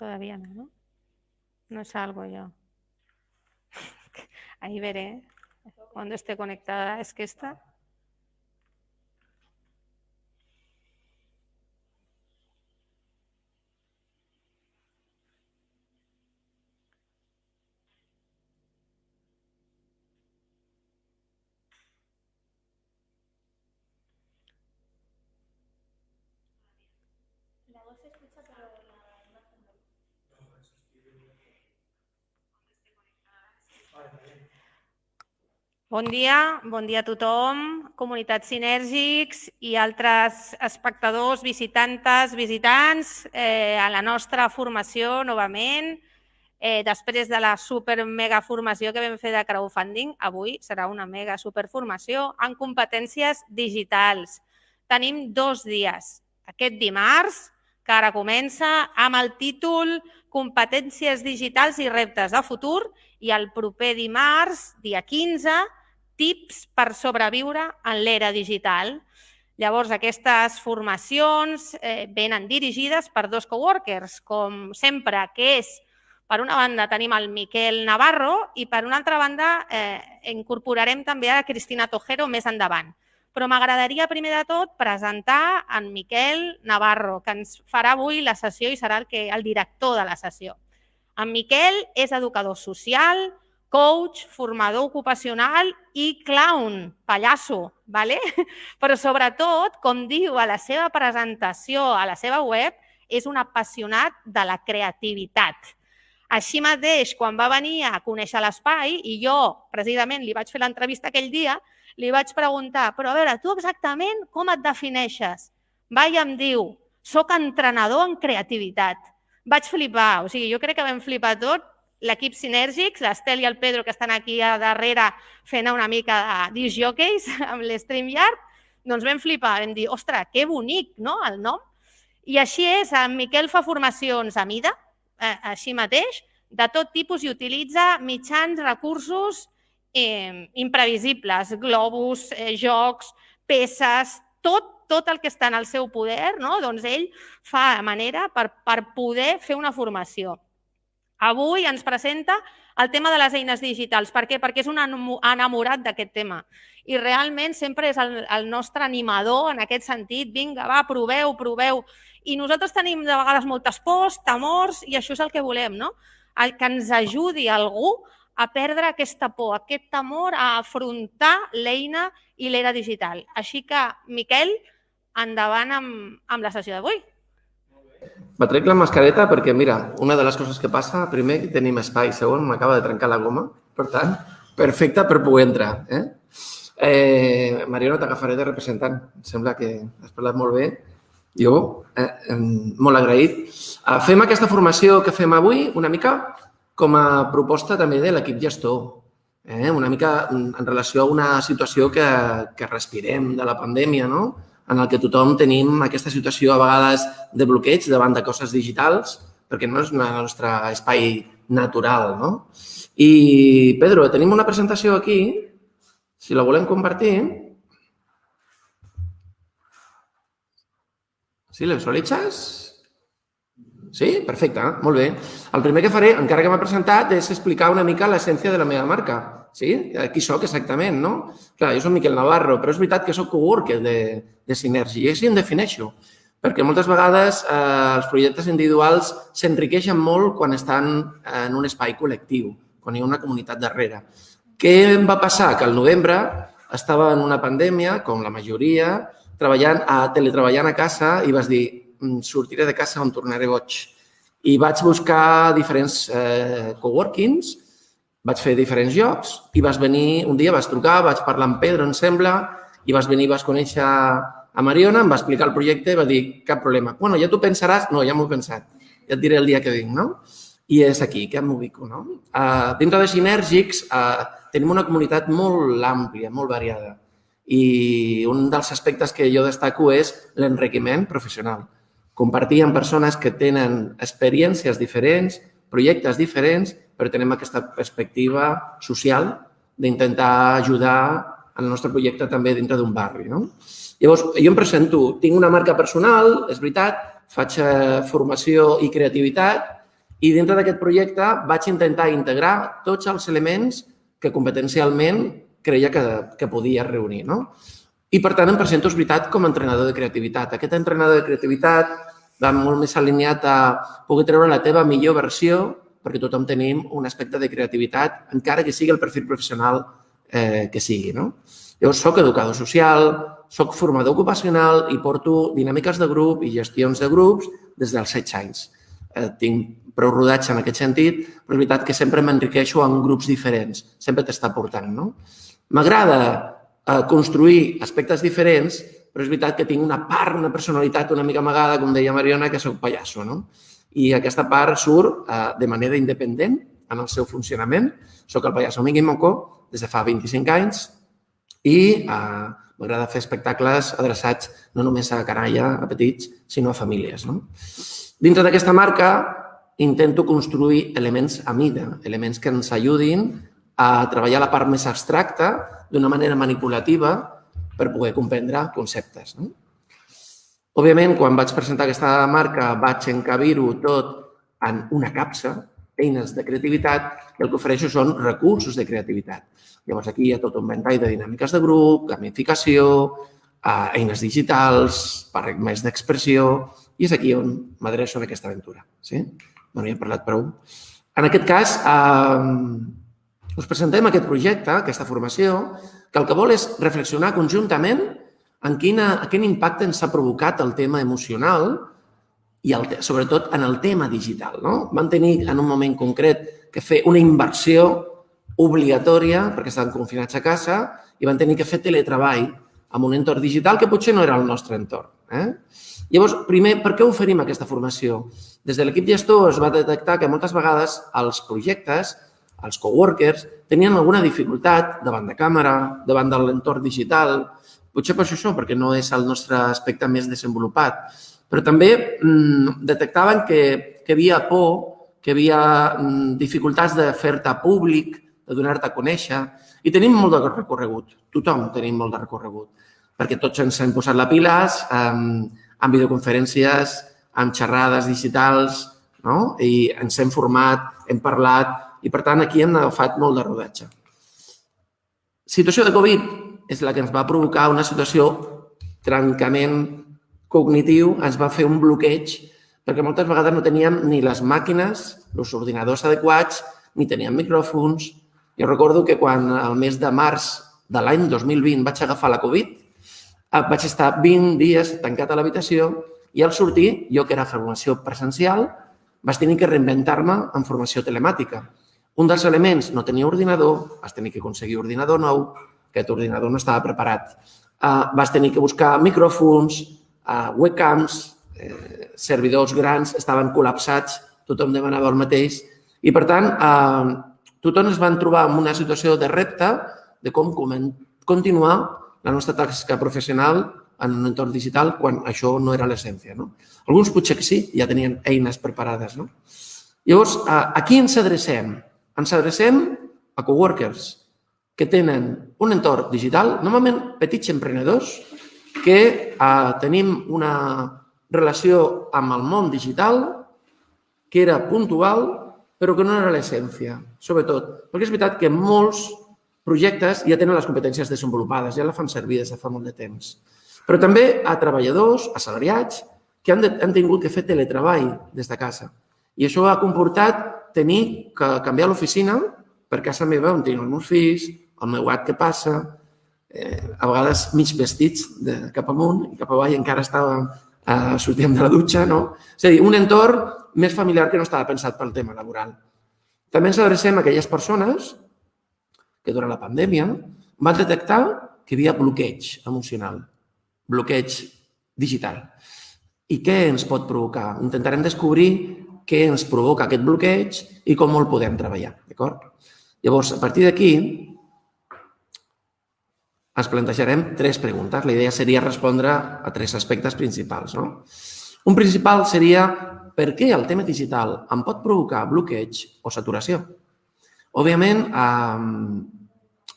Todavía no, ¿no? No salgo yo. Ahí veré cuando esté conectada. Es que esta... La voz se escucha, pero la imagen no. Bon dia a tothom, comunitat Sinèrgics i altres espectadors, visitants a la nostra formació novament. Després de la super mega formació que vam fer de crowdfunding, avui serà una mega super formació en competències digitals. Tenim 2 dies. Aquest dimarts, que ara comença, amb el títol Competències digitals i reptes de futur, i el proper dimarts, dia 15, tips per sobreviure en l'era digital. Llavors, aquestes formacions venen dirigides per 2 coworkers, com sempre, que és, per una banda, tenim el Miquel Navarro i per una altra banda incorporarem també a Cristina Tojero més endavant. Però m'agradaria, primer de tot, presentar en Miquel Navarro, que ens farà avui la sessió i serà el director de la sessió. En Miquel és educador social, coach, formador ocupacional i clown, pallasso, però sobretot, com diu a la seva presentació a la seva web, és un apassionat de la creativitat. Així mateix, quan va venir a conèixer l'espai, i jo precisament li vaig fer l'entrevista aquell dia, li vaig preguntar, però a veure, tu exactament com et defineixes? Va i em diu, soc entrenador en creativitat. Vaig flipar, o sigui, jo crec que vam flipar tot, l'equip Sinèrgics, l'Estel i el Pedro, que estan aquí a darrere fent una mica de disc jockeys amb l'StreamYard, doncs vam flipar, vam dir, ostres, que bonic, no?, el nom. I així és, en Miquel fa formacions a mida, així mateix, de tot tipus i utilitza mitjans, recursos imprevisibles, globus, jocs, peces, tot el que està en el seu poder, doncs ell fa manera per poder fer una formació. Avui ens presenta el tema de les eines digitals. Per què? Perquè és un enamorat d'aquest tema i realment sempre és el nostre animador en aquest sentit. Vinga, va, proveu. I nosaltres tenim de vegades moltes pors, temors, i això és el que volem, no? Que ens ajudi algú a perdre aquesta por, aquest temor a afrontar l'eina i l'era digital. Així que, Miquel, endavant amb la sessió d'avui. Me trec la mascareta perquè, mira, una de les coses que passa, primer, tenim espai, segon, m'acaba de trencar la goma, per tant, perfecte per poder entrar. Mariano, t'agafaré de representant, em sembla que has parlat molt bé, jo, molt agraït. Fem aquesta formació que fem avui una mica com a proposta també de l'equip gestor, una mica en relació a una situació que respirem de la pandèmia, no?, en el que tothom tenim aquesta situació a vegades de bloqueig davant de coses digitals, perquè no és el nostre espai natural, no? I, Pedro, tenim una presentació aquí, si la volem compartir. Sí, la visualitzes? Sí? Perfecte, molt bé. El primer que faré, encara que m'ha presentat, és explicar una mica l'essència de la meva marca. Sí? Qui soc exactament, no? Clar, jo soc Miquel Navarro, però és veritat que soc coworker de Sinèrgia i així em defineixo, perquè moltes vegades els projectes individuals s'enriqueixen molt quan estan en un espai col·lectiu, quan hi ha una comunitat darrere. Què em va passar? Que al novembre estava en una pandèmia, com la majoria, teletreballant a casa i vas dir, sortiré de casa on tornaré boig. I vaig buscar diferents coworkings, vaig fer diferents llocs i vas venir, un dia vas trucar, vaig parlar amb Pedro, em sembla, i vas venir, vas conèixer a Mariona, em va explicar el projecte i va dir, cap problema. Bueno, ja t'ho pensaràs? No, ja m'ho he pensat. Ja et diré el dia que vinc, no? I és aquí que m'ubico. Dintre de Sinèrgics tenim una comunitat molt àmplia, molt variada. I un dels aspectes que jo destaco és l'enriquiment professional. Compartir amb persones que tenen experiències diferents, projectes diferents, però tenim aquesta perspectiva social d'intentar ajudar el nostre projecte també dintre d'un barri. Llavors, jo em presento, tinc una marca personal, és veritat, faig formació i creativitat i dintre d'aquest projecte vaig intentar integrar tots els elements que competencialment creia que podia reunir. I, per tant, em presento, és veritat, com a entrenador de creativitat. Aquest entrenador de creativitat va molt més alineat a poder treure la teva millor versió, perquè tothom tenim un aspecte de creativitat, encara que sigui el perfil professional que sigui. Llavors, soc educador social, soc formador ocupacional i porto dinàmiques de grup i gestions de grups des dels 16 anys. Tinc prou rodatge en aquest sentit, però és veritat que sempre m'enriqueixo en grups diferents. Sempre t'està portant. M'agrada construir aspectes diferents, però és veritat que tinc una part, una personalitat una mica amagada, com deia Mariona, que soc pallasso. I aquesta part surt de manera independent en el seu funcionament. Soc el pallasso Miqui Moco des de fa 25 anys i m'agrada fer espectacles adreçats no només a canalla, a petits, sinó a famílies. Dintre d'aquesta marca intento construir elements a mida, elements que ens ajudin a treballar la part més abstracta d'una manera manipulativa per poder comprendre conceptes. Òbviament, quan vaig presentar aquesta marca, vaig encabir-ho tot en una capsa, eines de creativitat, i el que ofereixo són recursos de creativitat. Llavors, aquí hi ha tot un ventall de dinàmiques de grup, gamificació, eines digitals, paradigmes d'expressió, i és aquí on m'adreço en aquesta aventura. Bé, ja he parlat prou. En aquest cas, us presentem aquest projecte, aquesta formació, que el que vol és reflexionar conjuntament en quin impacte ens ha provocat el tema emocional i sobretot en el tema digital. Vam tenir en un moment concret que fer una inversió obligatòria perquè estaven confinats a casa i van tenir que fer teletreball en un entorn digital que potser no era el nostre entorn. Llavors, primer, per què oferim aquesta formació? Des de l'equip gestor es va detectar que moltes vegades els projectes, els coworkers, tenien alguna dificultat davant de càmera, davant de l'entorn digital, potser per això, perquè no és el nostre aspecte més desenvolupat, però també detectaven que hi havia por, que hi havia dificultats de fer-te públic, de donar-te a conèixer, i tenim molt de recorregut, tothom tenim molt de recorregut, perquè tots ens hem posat la piles amb videoconferències, amb xerrades digitals, i ens hem format, hem parlat, i per tant aquí hem agafat molt de rodatge. Situació de Covid és la que ens va provocar una situació trencament cognitiu, ens va fer un bloqueig, perquè moltes vegades no teníem ni les màquines, els ordinadors adequats, ni teníem micròfons. Jo recordo que quan al mes de març de l'any 2020 vaig agafar la Covid, vaig estar 20 dies tancat a l'habitació i al sortir, jo que era formació presencial, vaig tenir que reinventar-me en formació telemàtica. Un dels elements, no tenia ordinador, vas tenir que aconseguir ordinador nou, aquest ordinador no estava preparat. Vas tenir que buscar micròfons, webcams, servidors grans, estaven col·lapsats, tothom demanava el mateix. I, per tant, tothom es van trobar en una situació de repte de com continuar la nostra tasca professional en un entorn digital quan això no era l'essència. Alguns potser que sí, ja tenien eines preparades. Llavors, a qui ens adrecem? Ens adrecem a coworkers que tenen un entorn digital, normalment petits emprenedors, que tenim una relació amb el món digital que era puntual, però que no era l'essència, sobretot. Perquè és veritat que molts projectes ja tenen les competències desenvolupades, ja la fan servir des de fa molt de temps. Però també a treballadors, assalariats, que han tingut que fer teletreball des de casa. I això ha comportat tenir que canviar l'oficina per casa meva, on tinc els meus fills, el meu gat que passa, a vegades mig vestits cap amunt i cap avall encara sortíem de la dutxa. És a dir, un entorn més familiar que no estava pensat pel tema laboral. També ens adrecem a aquelles persones que durant la pandèmia van detectar que hi havia bloqueig emocional, bloqueig digital. I què ens pot provocar? Intentarem descobrir què ens provoca aquest bloqueig i com el podem treballar. Llavors, a partir d'aquí, ens plantejarem 3 preguntes. La idea seria respondre a 3 aspectes principals. Un principal seria per què el tema digital em pot provocar bloqueig o saturació. Òbviament,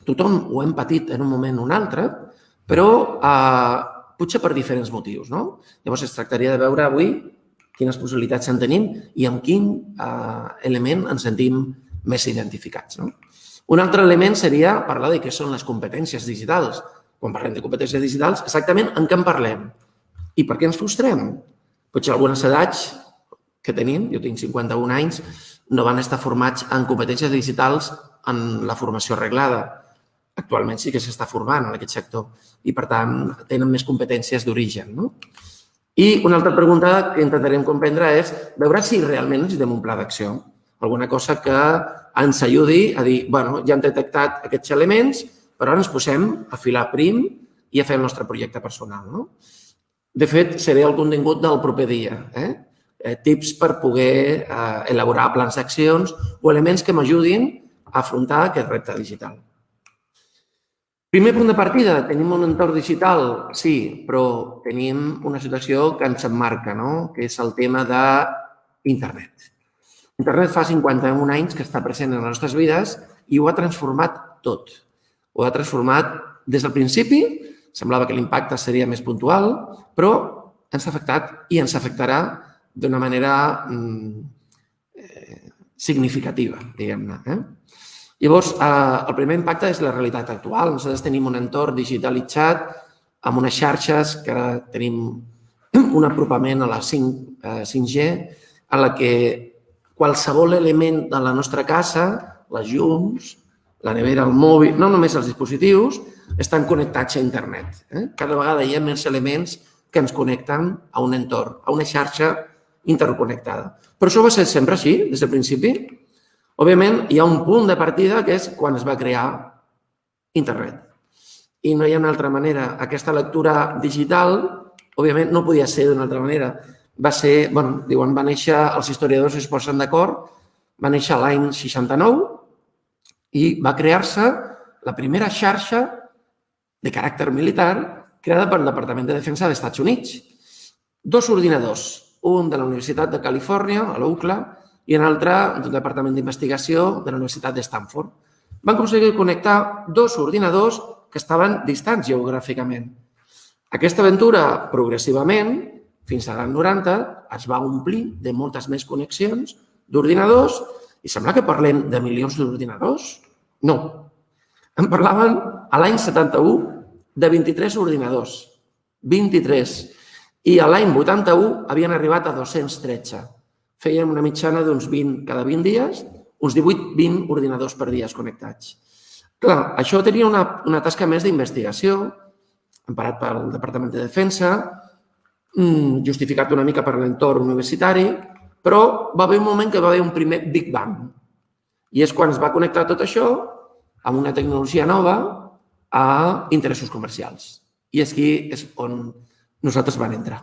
tothom ho hem patit en un moment o un altre, però potser per diferents motius. Llavors, es tractaria de veure avui quines possibilitats en tenim i amb quin element ens sentim més identificats. Un altre element seria parlar de què són les competències digitals. Quan parlem de competències digitals, exactament en què en parlem i per què ens frustrem. Potser algunes edats que tenim, jo tinc 51 anys, no van estar formats en competències digitals en la formació reglada. Actualment sí que s'està formant en aquest sector i, per tant, tenen més competències d'origen. I una altra pregunta que intentarem comprendre és veure si realment necessitem un pla d'acció, alguna cosa que ens ajudi a dir, bueno, ja hem detectat aquests elements, però ara ens posem a filar prim i a fer el nostre projecte personal. De fet, seré el contingut del proper dia. Tips per poder elaborar plans d'accions o elements que m'ajudin a afrontar aquest repte digital. Primer punt de partida, tenim un entorn digital? Sí, però tenim una situació que ens emmarca, que és el tema d'internet. Internet fa 51 anys que està present en les nostres vides i ho ha transformat tot. Ho ha transformat des del principi, semblava que l'impacte seria més puntual, però ens ha afectat i ens afectarà d'una manera significativa, diguem-ne. Llavors, el primer impacte és la realitat actual. Nosaltres tenim un entorn digitalitzat amb unes xarxes que tenim un apropament a la 5G, en la que qualsevol element de la nostra casa, les llums, la nevera, el mòbil, no només els dispositius, estan connectats a internet. Cada vegada hi ha més elements que ens connecten a un entorn, a una xarxa interconnectada. Però això va ser sempre així, des del principi. Òbviament, hi ha un punt de partida que és quan es va crear internet. I no hi ha una altra manera. Aquesta lectura digital, òbviament, no podia ser d'una altra manera. Va ser, diuen, va néixer, els historiadors es posen d'acord, va néixer l'any 69 i va crear-se la primera xarxa de caràcter militar creada pel Departament de Defensa dels Estats Units. 2 ordinadors, un de la Universitat de Califòrnia, a l'UCLA, i un altre del Departament d'Investigació de la Universitat de Stanford. Van aconseguir connectar 2 ordinadors que estaven distants geogràficament. Aquesta aventura, progressivament, fins a l'any 90, es va omplir de moltes més connexions d'ordinadors i sembla que parlem de milions d'ordinadors. No. En parlaven a l'any 71 de 23 ordinadors. 23. I a l'any 81 havien arribat a 213. Fèiem una mitjana d'uns 20 cada 20 dies, uns 18-20 ordinadors per dia connectats. Clar, això tenia una tasca més d'investigació, emparat pel Departament de Defensa, justificat una mica per l'entorn universitari, però va haver un moment que va haver un primer Big Bang. I és quan es va connectar tot això amb una tecnologia nova a interessos comercials. I aquí és on nosaltres vam entrar.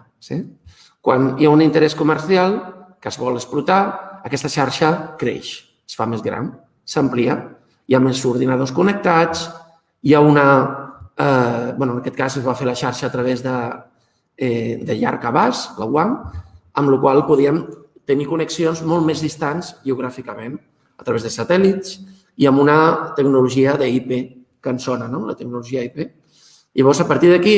Quan hi ha un interès comercial que es vol explotar, aquesta xarxa creix, es fa més gran, s'amplia, hi ha més ordinadors connectats, hi ha una... en aquest cas es va fer la xarxa a través de llarg abast, la UAM, amb la qual podíem tenir connexions molt més distants geogràficament, a través de satèl·lits i amb una tecnologia d'IP que ens sona, la tecnologia IP. Llavors, a partir d'aquí,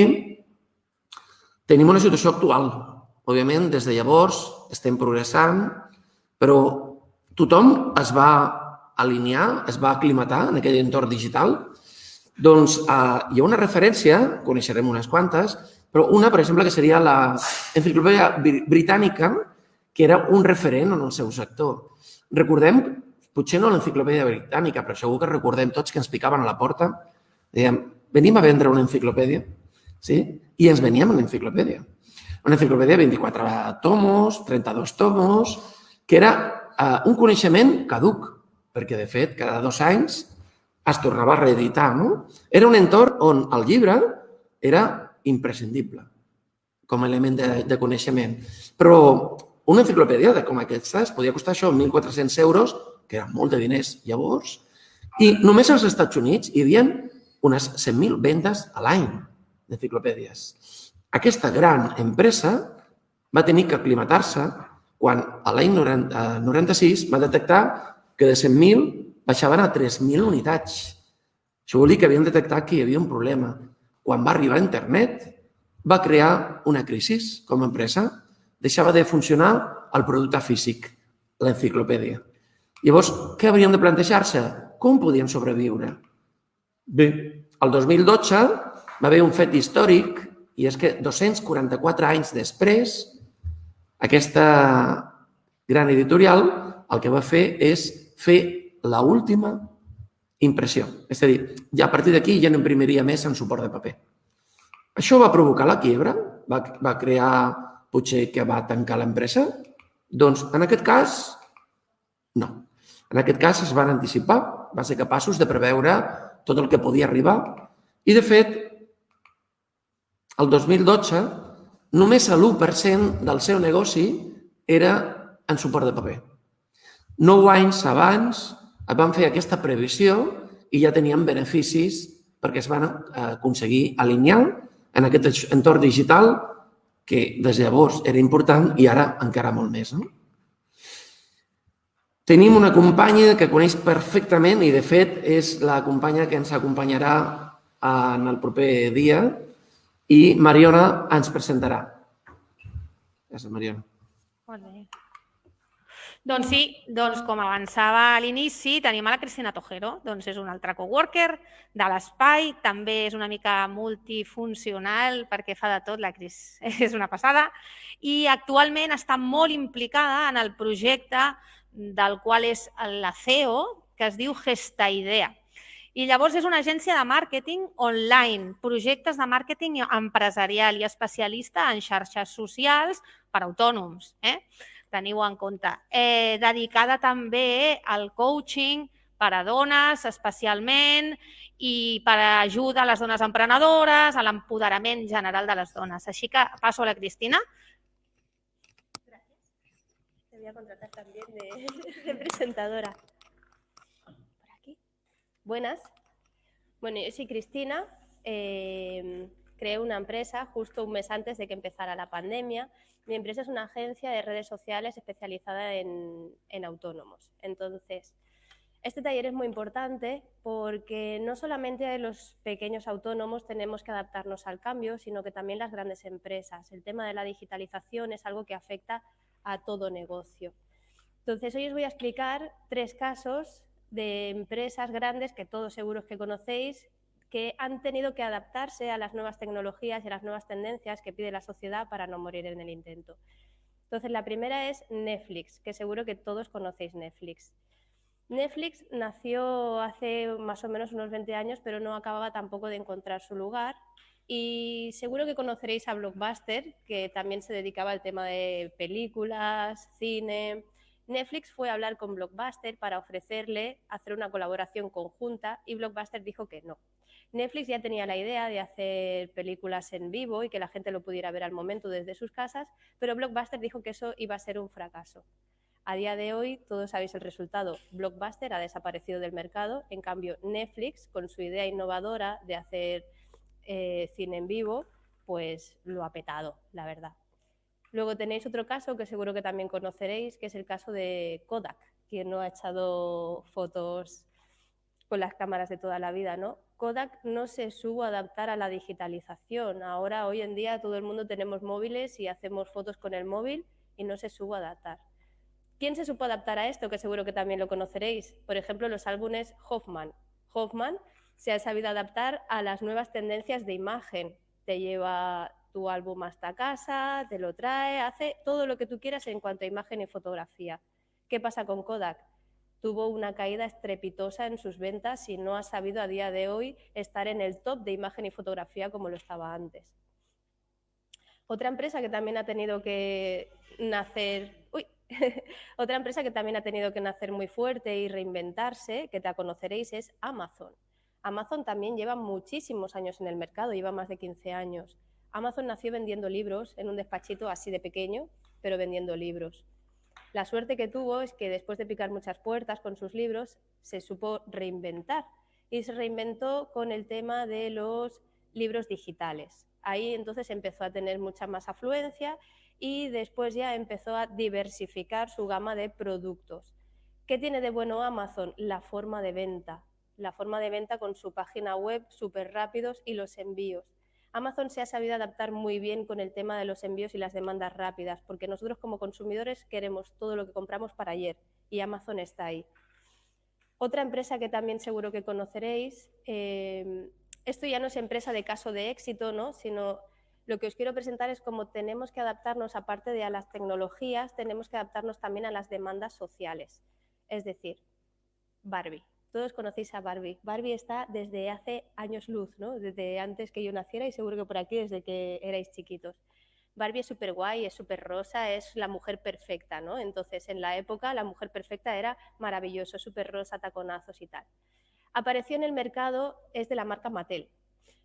tenim una situació actual. Òbviament, des de llavors estem progressant, però tothom es va alinear, es va aclimatar en aquell entorn digital. Doncs hi ha una referència, coneixerem unes quantes, però una, per exemple, que seria l'Enciclopèdia Britànica, que era un referent en el seu sector. Recordem, potser no l'Enciclopèdia Britànica, però segur que recordem tots que ens picaven a la porta. Dèiem, venim a vendre una enciclopèdia, i ens veníem a l'enciclopèdia. Una enciclopèdia de 24 tomos, 32 tomos, que era un coneixement caduc, perquè, de fet, cada 2 anys es tornava a reeditar. Era un entorn on el llibre era imprescindible com a element de coneixement. Però una enciclopèdia com aquestes podia costar això, 1.400 euros, que eren molt de diners llavors, i només als Estats Units hi havia unes 100.000 vendes a l'any d'enciclopèdies. Aquesta gran empresa va tenir que aclimatar-se quan a l'any 96 va detectar que de 100.000 baixaven a 3.000 unitats. Això vol dir que havien detectat que hi havia un problema. Quan va arribar a internet, va crear una crisi com a empresa. Deixava de funcionar el producte físic, l'enciclopèdia. Llavors, què haurien de plantejar-se? Com podien sobreviure? Bé, el 2012 va haver un fet històric i és que 244 anys després, aquesta gran editorial el que va fer és fer l'última impressió. És a dir, ja a partir d'aquí ja no imprimiria més en suport de paper. Això va provocar la quiebra? Va crear, potser, que va tancar l'empresa? Doncs, en aquest cas, no. En aquest cas es van anticipar, van ser capaços de preveure tot el que podia arribar i, de fet, el 2012 només l'1% del seu negoci era en suport de paper. 9 anys abans van fer aquesta previsió i ja tenien beneficis perquè es van aconseguir alinear en aquest entorn digital que des de llavors era important i ara encara molt més. Tenim una companya que coneix perfectament i, de fet, és la companya que ens acompanyarà en el proper dia i Mariona ens presentarà. Gràcies, Mariona. Molt bé. Doncs sí, com avançava a l'inici, tenim a la Cristina Tojero. Doncs és una altra coworker de l'espai, també és una mica multifuncional perquè fa de tot, la Cris és una passada, i actualment està molt implicada en el projecte del qual és la CEO, que es diu Gestaidea. I llavors és una agència de màrqueting online, projectes de màrqueting empresarial i especialista en xarxes socials per a autònoms. Teniu en compte. Dedicada també al coaching per a dones especialment i per a ajuda a les dones emprenedores, a l'empoderament general de les dones. Així que passo a la Cristina. Te voy a contratar también de presentadora. Por aquí. Buenas. Bueno, yo soy Cristina. Creé una empresa justo un mes antes de que empezara la pandemia. Mi empresa es una agencia de redes sociales especializada en autónomos. Entonces, este taller es muy importante porque no solamente los pequeños autónomos tenemos que adaptarnos al cambio, sino que también las grandes empresas. El tema de la digitalización es algo que afecta a todo negocio. Entonces, hoy os voy a explicar 3 casos de empresas grandes que todos seguros que conocéis, que han tenido que adaptarse a las nuevas tecnologías y a las nuevas tendencias que pide la sociedad para no morir en el intento. Entonces, la primera es Netflix, que seguro que todos conocéis Netflix. Netflix nació hace más o menos unos 20 años, pero no acababa tampoco de encontrar su lugar. Y seguro que conoceréis a Blockbuster, que también se dedicaba al tema de películas, cine. Netflix fue a hablar con Blockbuster para ofrecerle hacer una colaboración conjunta y Blockbuster dijo que no. Netflix ya tenía la idea de hacer películas en vivo y que la gente lo pudiera ver al momento desde sus casas, pero Blockbuster dijo que eso iba a ser un fracaso. A día de hoy, todos sabéis el resultado. Blockbuster ha desaparecido del mercado. En cambio, Netflix, con su idea innovadora de hacer cine en vivo, pues lo ha petado, la verdad. Luego tenéis otro caso que seguro que también conoceréis, que es el caso de Kodak, quien no ha echado fotos con las cámaras de toda la vida, ¿no? Kodak no se supo adaptar a la digitalización. Ahora, hoy en día, todo el mundo tenemos móviles y hacemos fotos con el móvil y no se supo adaptar. ¿Quién se supo adaptar a esto? Que seguro que también lo conoceréis. Por ejemplo, los álbumes Hoffman. Hoffman se ha sabido adaptar a las nuevas tendencias de imagen. Te lleva tu álbum hasta casa, te lo trae, hace todo lo que tú quieras en cuanto a imagen y fotografía. ¿Qué pasa con Kodak? Tuvo una caída estrepitosa en sus ventas y no ha sabido a día de hoy estar en el top de imagen y fotografía como lo estaba antes. Otra empresa que también ha tenido que nacer... Otra empresa que también ha tenido que nacer muy fuerte y reinventarse, que te conoceréis, es Amazon. Amazon también lleva muchísimos años en el mercado, lleva más de 15 años. Amazon nació vendiendo libros en un despachito así de pequeño pero vendiendo libros. La suerte que tuvo es que después de picar muchas puertas con sus libros, se supo reinventar y se reinventó con el tema de los libros digitales. Ahí entonces empezó a tener mucha más afluencia y después ya empezó a diversificar su gama de productos. ¿Qué tiene de bueno Amazon? La forma de venta. La forma de venta con su página web súper rápidos y los envíos. Amazon se ha sabido adaptar muy bien con el tema de los envíos y las demandas rápidas, porque nosotros como consumidores queremos todo lo que compramos para ayer y Amazon está ahí. Otra empresa que también seguro que conoceréis, esto ya no es empresa de caso de éxito, ¿no? Sino lo que os quiero presentar es cómo tenemos que adaptarnos, aparte de a las tecnologías, tenemos que adaptarnos también a las demandas sociales. Es decir, Barbie. Todos conocéis a Barbie. Barbie está desde hace años luz, ¿no? Desde antes que yo naciera y seguro que por aquí desde que erais chiquitos. Barbie es súper guay, es súper rosa, es la mujer perfecta, ¿no? Entonces, en la época, la mujer perfecta era maravilloso, súper rosa, taconazos y tal. Apareció en el mercado, es de la marca Mattel.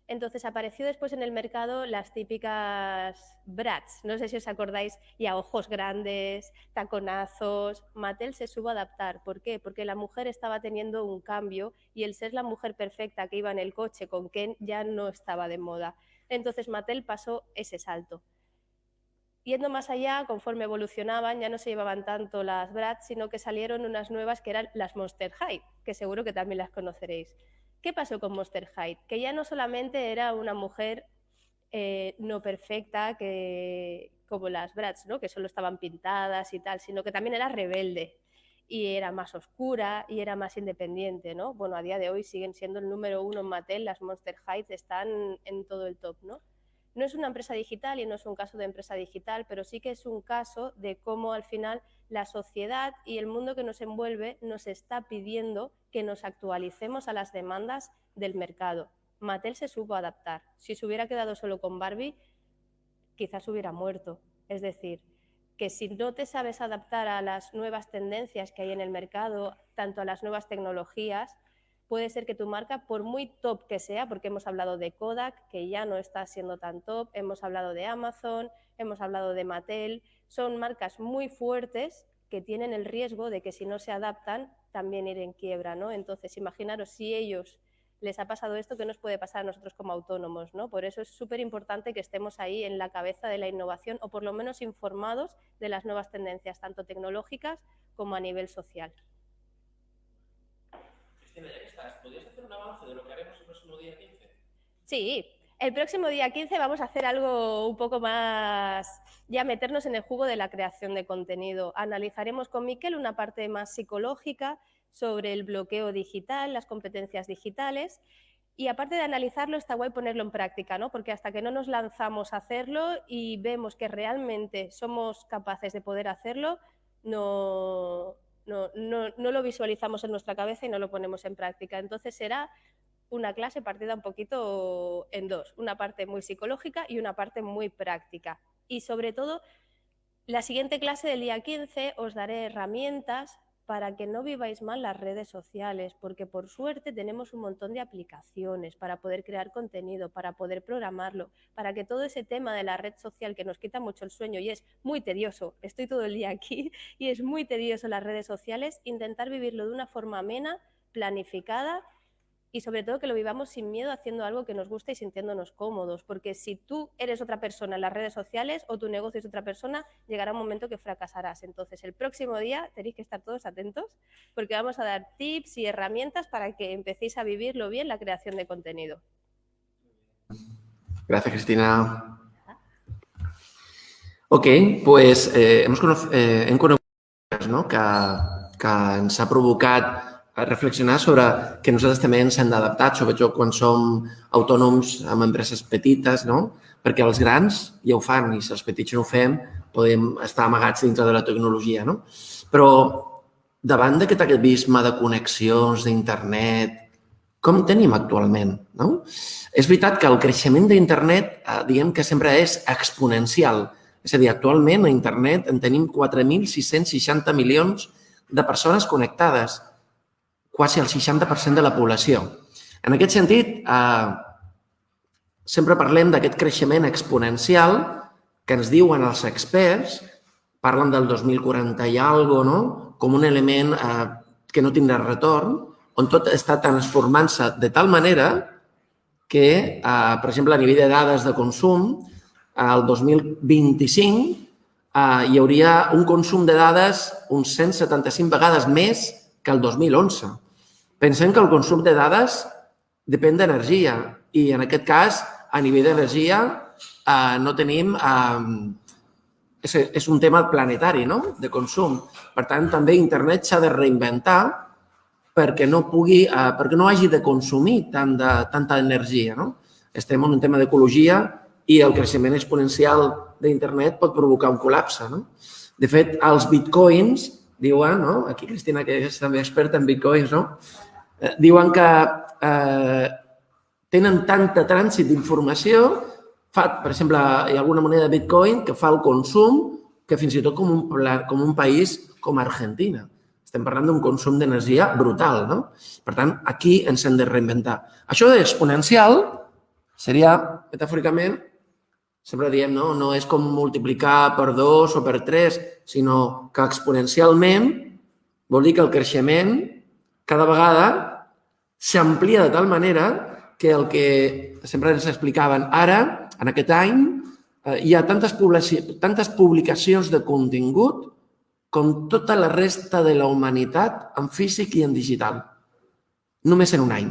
Entonces apareció después en el mercado las típicas Bratz, no sé si os acordáis, y a ojos grandes, taconazos. Mattel se supo a adaptar. ¿Por qué? Porque la mujer estaba teniendo un cambio y el ser la mujer perfecta que iba en el coche con Ken ya no estaba de moda. Entonces Mattel pasó ese salto. Yendo más allá, conforme evolucionaban, ya no se llevaban tanto las Bratz, sino que salieron unas nuevas que eran las Monster High, que seguro que también las conoceréis. ¿Qué pasó con Monster High? Que ya no solamente era una mujer no perfecta como las Bratz, ¿no? Que solo estaban pintadas y tal, sino que también era rebelde y era más oscura y era más independiente, ¿no? Bueno, a día de hoy siguen siendo el número 1 en Mattel, las Monster High están en todo el top, ¿no? No es una empresa digital y no es un caso de empresa digital, pero sí que es un caso de cómo al final la sociedad y el mundo que nos envuelve nos está pidiendo que nos actualicemos a las demandas del mercado. Mattel se supo adaptar. Si se hubiera quedado solo con Barbie, quizás hubiera muerto. Es decir, que si no te sabes adaptar a las nuevas tendencias que hay en el mercado, tanto a las nuevas tecnologías, puede ser que tu marca, por muy top que sea, porque hemos hablado de Kodak, que ya no está siendo tan top, hemos hablado de Amazon, hemos hablado de Mattel, son marcas muy fuertes que tienen el riesgo de que si no se adaptan también ir en quiebra, ¿no? Entonces, imaginaros si ellos les ha pasado esto, ¿qué nos puede pasar a nosotros como autónomos, ¿no? Por eso es súper importante que estemos ahí en la cabeza de la innovación o por lo menos informados de las nuevas tendencias, tanto tecnológicas como a nivel social. Cristina, ya que estás, ¿podrías hacer un avance de lo que haremos el próximo día 15? Sí, el próximo día 15 vamos a hacer algo un poco más, ya meternos en el jugo de la creación de contenido. Analizaremos con Miquel una parte más psicológica sobre el bloqueo digital, las competencias digitales, y aparte de analizarlo está guay ponerlo en práctica, ¿no? Porque hasta que no nos lanzamos a hacerlo y vemos que realmente somos capaces de poder hacerlo, no lo visualizamos en nuestra cabeza y no lo ponemos en práctica. Entonces será una clase partida un poquito en dos, una parte muy psicológica y una parte muy práctica. Y sobre todo, la siguiente clase del día 15 os daré herramientas para que no viváis mal las redes sociales, porque por suerte tenemos un montón de aplicaciones para poder crear contenido, para poder programarlo, para que todo ese tema de la red social que nos quita mucho el sueño y es muy tedioso, estoy todo el día aquí y es muy tedioso las redes sociales, intentar vivirlo de una forma amena, planificada y sobre todo que lo vivamos sin miedo haciendo algo que nos guste y sintiéndonos cómodos, porque si tú eres otra persona en las redes sociales o tu negocio es otra persona, llegará un momento que fracasarás. Entonces, el próximo día tenéis que estar todos atentos porque vamos a dar tips y herramientas para que empecéis a vivirlo bien la creación de contenido. Gracias, Cristina. Ok, pues hem conegut no? que ens ha provocat a reflexionar sobre que nosaltres també ens hem d'adaptar, sobretot quan som autònoms amb empreses petites, no? Perquè els grans ja ho fan i si els petits no ho fem podem estar amagats dintre de la tecnologia. No? Però davant d'aquest abisme de connexions, d'internet, com tenim actualment? No? És veritat que el creixement d'internet diguem que sempre és exponencial. És a dir, actualment a internet en tenim 4.660 milions de persones connectades, quasi el 60% de la població. En aquest sentit, sempre parlem d'aquest creixement exponencial que ens diuen els experts parlen del 2040 i alguna cosa, no? Com un element que no tindrà retorn, on tot està transformant-se de tal manera que, per exemple, a nivell de dades de consum, el 2025 hi hauria un consum de dades uns 175 vegades més que el 2011. Pensem que el consum de dades depèn d'energia i, en aquest cas, a nivell d'energia no tenim... És un tema planetari, no?, de consum. Per tant, també internet s'ha de reinventar perquè no hagi de consumir tanta energia, no? Estem en un tema d'ecologia i el creixement exponencial d'internet pot provocar un col·lapse, no? De fet, els bitcoins, diuen, no? Aquí Cristina, que és també experta en bitcoins, no? Diuen que tenen tanta trànsit d'informació, per exemple, hi ha alguna moneda de bitcoin que fa el consum que fins i tot com un país com Argentina. Estem parlant d'un consum d'energia brutal, no? Per tant, aquí ens hem de reinventar. Això d'exponencial seria, metafòricament, sempre diem, no és com multiplicar per 2 o per 3, sinó que exponencialment vol dir que el creixement cada vegada s'amplia de tal manera que el que sempre ens explicaven ara, en aquest any, hi ha tantes publicacions de contingut com tota la resta de la humanitat en físic i en digital. Només en un any.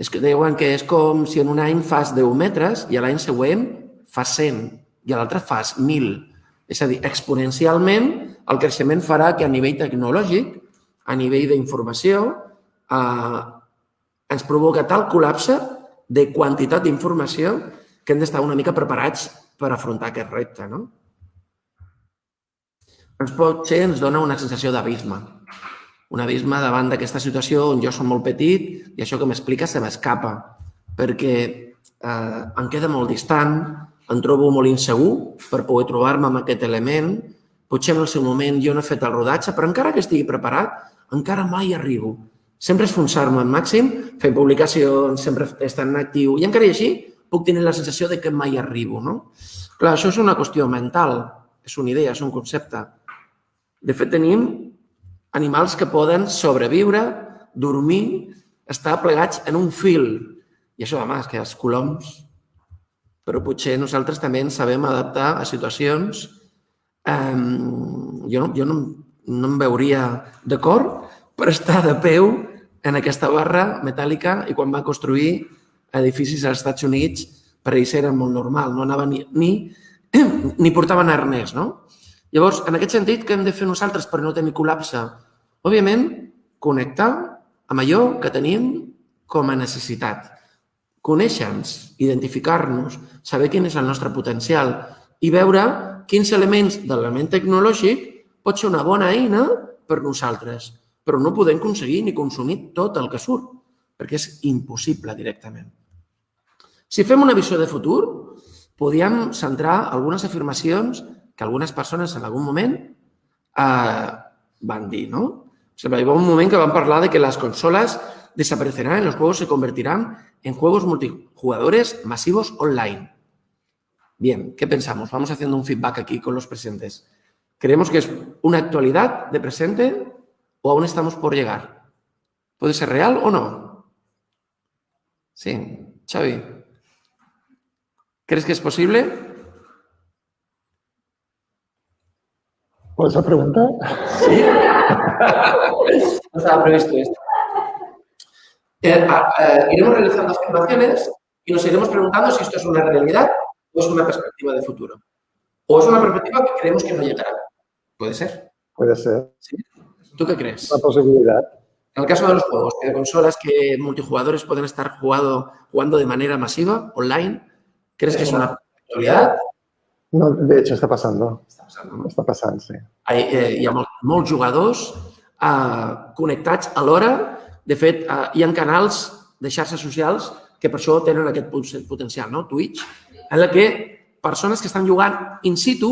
Diuen que és com si en un any fas 10 metres i l'any següent fas 100 i a l'altre fas 1.000. És a dir, exponencialment el creixement farà que a nivell tecnològic, a nivell d'informació, ens provoca tal col·lapse de quantitat d'informació que hem d'estar una mica preparats per afrontar aquest repte, no? Potser ens dona una sensació d'abisme. Un abisme davant d'aquesta situació on jo som molt petit i això que m'explica se m'escapa, perquè em queda molt distant, em trobo molt insegur per poder trobar-me amb aquest element. Potser en el seu moment jo no he fet el rodatge, però encara que estigui preparat, encara mai arribo. Sempre esforçar-me al màxim, fent publicacions, sempre estant actiu, i encara i així puc tenir la sensació de que mai arribo, no? Clar, això és una qüestió mental, és una idea, és un concepte. De fet, tenim animals que poden sobreviure, dormir, estar plegats en un fil. I això, home, és que els coloms... Però potser nosaltres també ens sabem adaptar a situacions... Jo no em veuria d'acord per estar de peu en aquesta barra metàl·lica i quan va construir edificis als Estats Units, per ells era molt normal, no anaven ni portaven arnès, no? Llavors, en aquest sentit, què hem de fer nosaltres per no tenir col·lapse? Òbviament, connectar amb allò que tenim com a necessitat. Conèixer-nos, identificar-nos, saber quin és el nostre potencial i veure quins elements de l'element tecnològic pot ser una bona eina per nosaltres, però no podem aconseguir ni consumir tot el que surt, perquè és impossible directament. Si fem una visió de futur, podríem centrar algunes afirmacions que algunes persones en algun moment van dir, ¿no? Hi va un moment que van parlar de que las consolas desaparecerán y los juegos se convertirán en juegos multijugadores masivos online. Bien, ¿qué pensamos? Vamos haciendo un feedback aquí con los presentes. ¿Creemos que es una actualidad de presente o aún estamos por llegar? ¿Puede ser real o no? Sí, Xavi. ¿Crees que es posible? ¿Puedes preguntar? Sí. No estaba previsto esto. Iremos realizando afirmaciones y nos iremos preguntando si esto es una realidad o es una perspectiva de futuro. O es una perspectiva que creemos que no llegará. ¿Puede ser? Puede ser. ¿Sí? ¿Tú qué crees? Una posibilidad. En el caso de los juegos, de consolas que multijugadores pueden estar jugando de manera masiva, online, ¿crees que es una actualidad? No, de hecho, està passant, no? Està passant, sí. Hi ha molts jugadors connectats alhora. De fet, hi ha canals de xarxes socials que per això tenen aquest potencial, no? Twitch, en el que persones que estan jugant in situ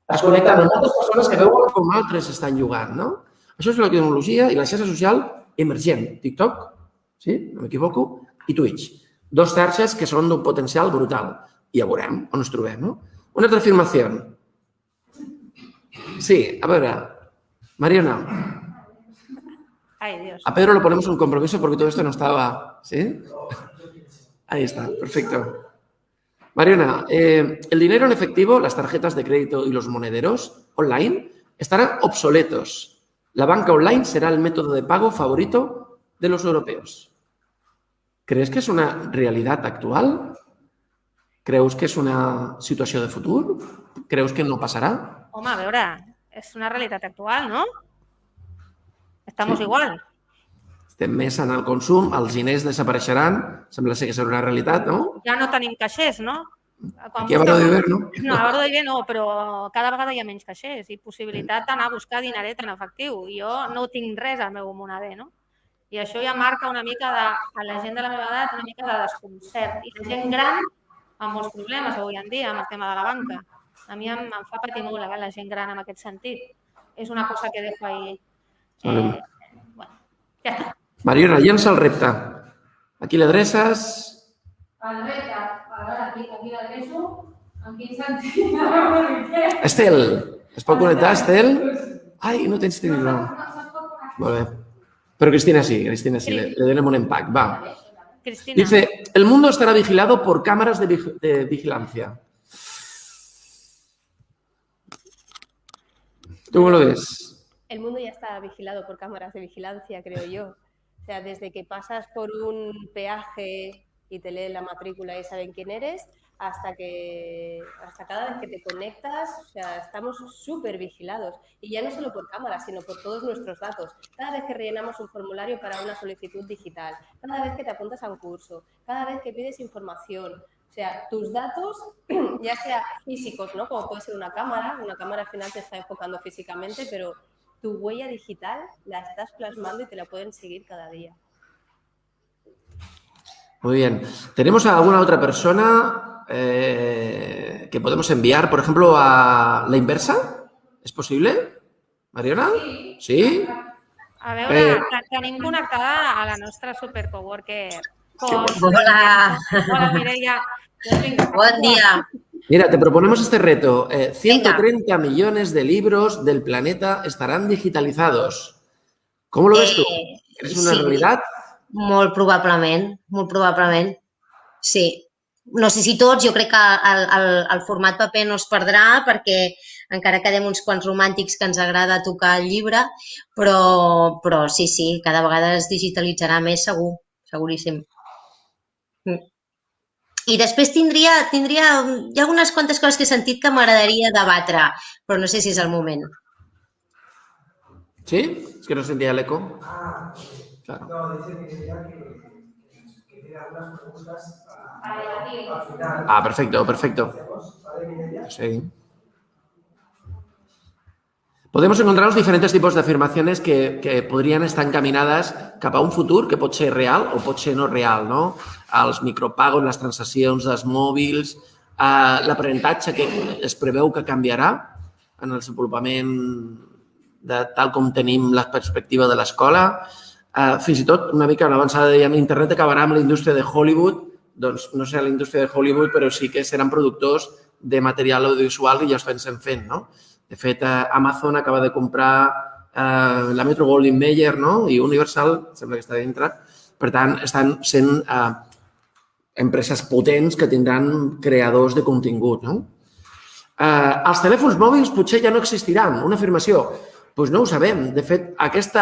es connecten amb altres persones que veuen com altres estan jugant, no? Això és la tecnologia i la xarxa social emergent. TikTok, sí? No m'equivoco, i Twitch. Dos xarxes que són d'un potencial brutal. I ja veurem on ens trobem, no? Una altra afirmació. Sí, a veure, Mariona, Ay, Dios. a Pedro lo ponemos un compromiso porque todo esto no estaba, ¿sí? Ahí está, perfecto. Mariona, el dinero en efectivo, las tarjetas de crédito y los monederos online estarán obsoletos. La banca online será el método de pago favorito de los europeos. ¿Creus que és una realitat actual? Creus que és una situació de futur? Creus que no passarà? Home, a veure, és una realitat actual, no? Estamos igual. Estem més en el consum, els diners desapareixeran, sembla ser que serà una realitat, no? Ja no tenim caixers, no? Aquí a Barodivert, no? No, a Barodivert no, però cada vegada hi ha menys caixers i possibilitat d'anar a buscar dineret en efectiu. I jo no tinc res al meu moneder, no? I això ja marca una mica a la gent de la meva edat, una mica de desconcert. I la gent gran amb molts problemes avui en dia amb el tema de la banca. A mi em fa patir molt la gent gran en aquest sentit. És una cosa que dejo ahí. Bueno, ja està. Mariona, llença el repte. Aquí l'adreces. El repte, a veure, aquí l'adreço, en quin sentit? Estel, es pot connectar, Estel? Ai, no tens Telegram. Molt bé. Pero Cristina sí, le daremos un empaque. Va. Cristina. Dice, el mundo estará vigilado por cámaras de vigilancia. ¿Tú cómo lo ves? El mundo ya está vigilado por cámaras de vigilancia, creo yo. O sea, desde que pasas por un peaje y te leen la matrícula y saben quién eres, hasta cada vez que te conectas, o sea, estamos súper vigilados. Y ya no solo por cámaras, sino por todos nuestros datos. Cada vez que rellenamos un formulario para una solicitud digital, cada vez que te apuntas a un curso, cada vez que pides información. O sea, tus datos, ya sea físicos, ¿no? Como puede ser una cámara al final te está enfocando físicamente, pero tu huella digital la estás plasmando y te la pueden seguir cada día. Muy bien. ¿Tenemos a alguna otra persona que podemos enviar, por ejemplo, a la inversa? ¿Es posible? Mariona? Sí? A veure, tenim connectada a la nostra supercoworker. Hola. Hola, Mireia. Buen día. Mira, te proponemos este reto. 130 millones de libros del planeta estarán digitalizados. ¿Cómo lo ves tú? ¿Es una realidad? Molt probablement. Sí. No sé si tots, jo crec que el format paper no es perdrà perquè encara quedem uns quants romàntics que ens agrada tocar el llibre, però sí, cada vegada es digitalitzarà més segur, seguríssim. I després hi ha unes quantes coses que he sentit que m'agradaria debatre, però no sé si és el moment. ¿Sí? Es que no sentía el eco. Claro. No, dice que tiene algunas preguntas al final. Ah, perfecto. Sí. Podemos encontrarnos diferentes tipos de afirmaciones que podrien estar encaminades cap a un futur que pot ser real o pot ser no real, no? Els micropagos, les transaccions dels mòbils, l'aprenentatge que es preveu que canviarà en el desenvolupament de tal com tenim la perspectiva de l'escola. Fins i tot, una mica l'avançada dèiem, internet acabarà amb la indústria de Hollywood, doncs no sé la indústria de Hollywood, però sí que seran productors de material audiovisual que ja es pensen fent, no? De fet, Amazon acaba de comprar la Metro-Goldwyn-Mayer, no? I Universal, sembla que està dintre. Per tant, estan sent empreses potents que tindran creadors de contingut, no? Els telèfons mòbils potser ja no existiran. Una afirmació? Doncs no ho sabem. De fet, aquest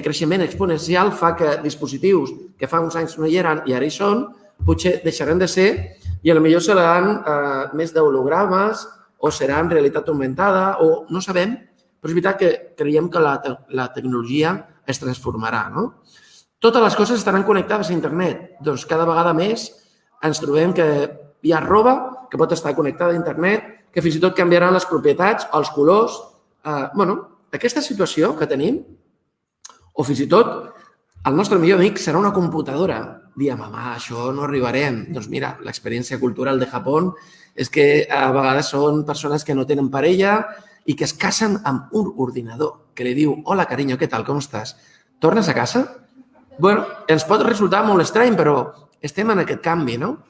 creixement exponencial fa que dispositius que fa uns anys no hi eren i ara hi són, potser deixaran de ser i potser seran més d'hologrames o seran realitat augmentada o no sabem, però és veritat que creiem que la tecnologia es transformarà, no? Totes les coses estaran connectades a internet. Doncs cada vegada més ens trobem que hi ha roba que pot estar connectada a internet, que fins i tot canviaran les propietats, els colors. Aquesta situació que tenim, o fins i tot el nostre millor amic serà una computadora. Diem, això no arribarem. Doncs mira, l'experiència cultural de Japó és que a vegades són persones que no tenen parella i que es casen amb un ordinador que li diu, hola, carinyo, què tal, com estàs? Tornes a casa? Bueno, ens pot resultar molt estrany, però estem en aquest canvi, no?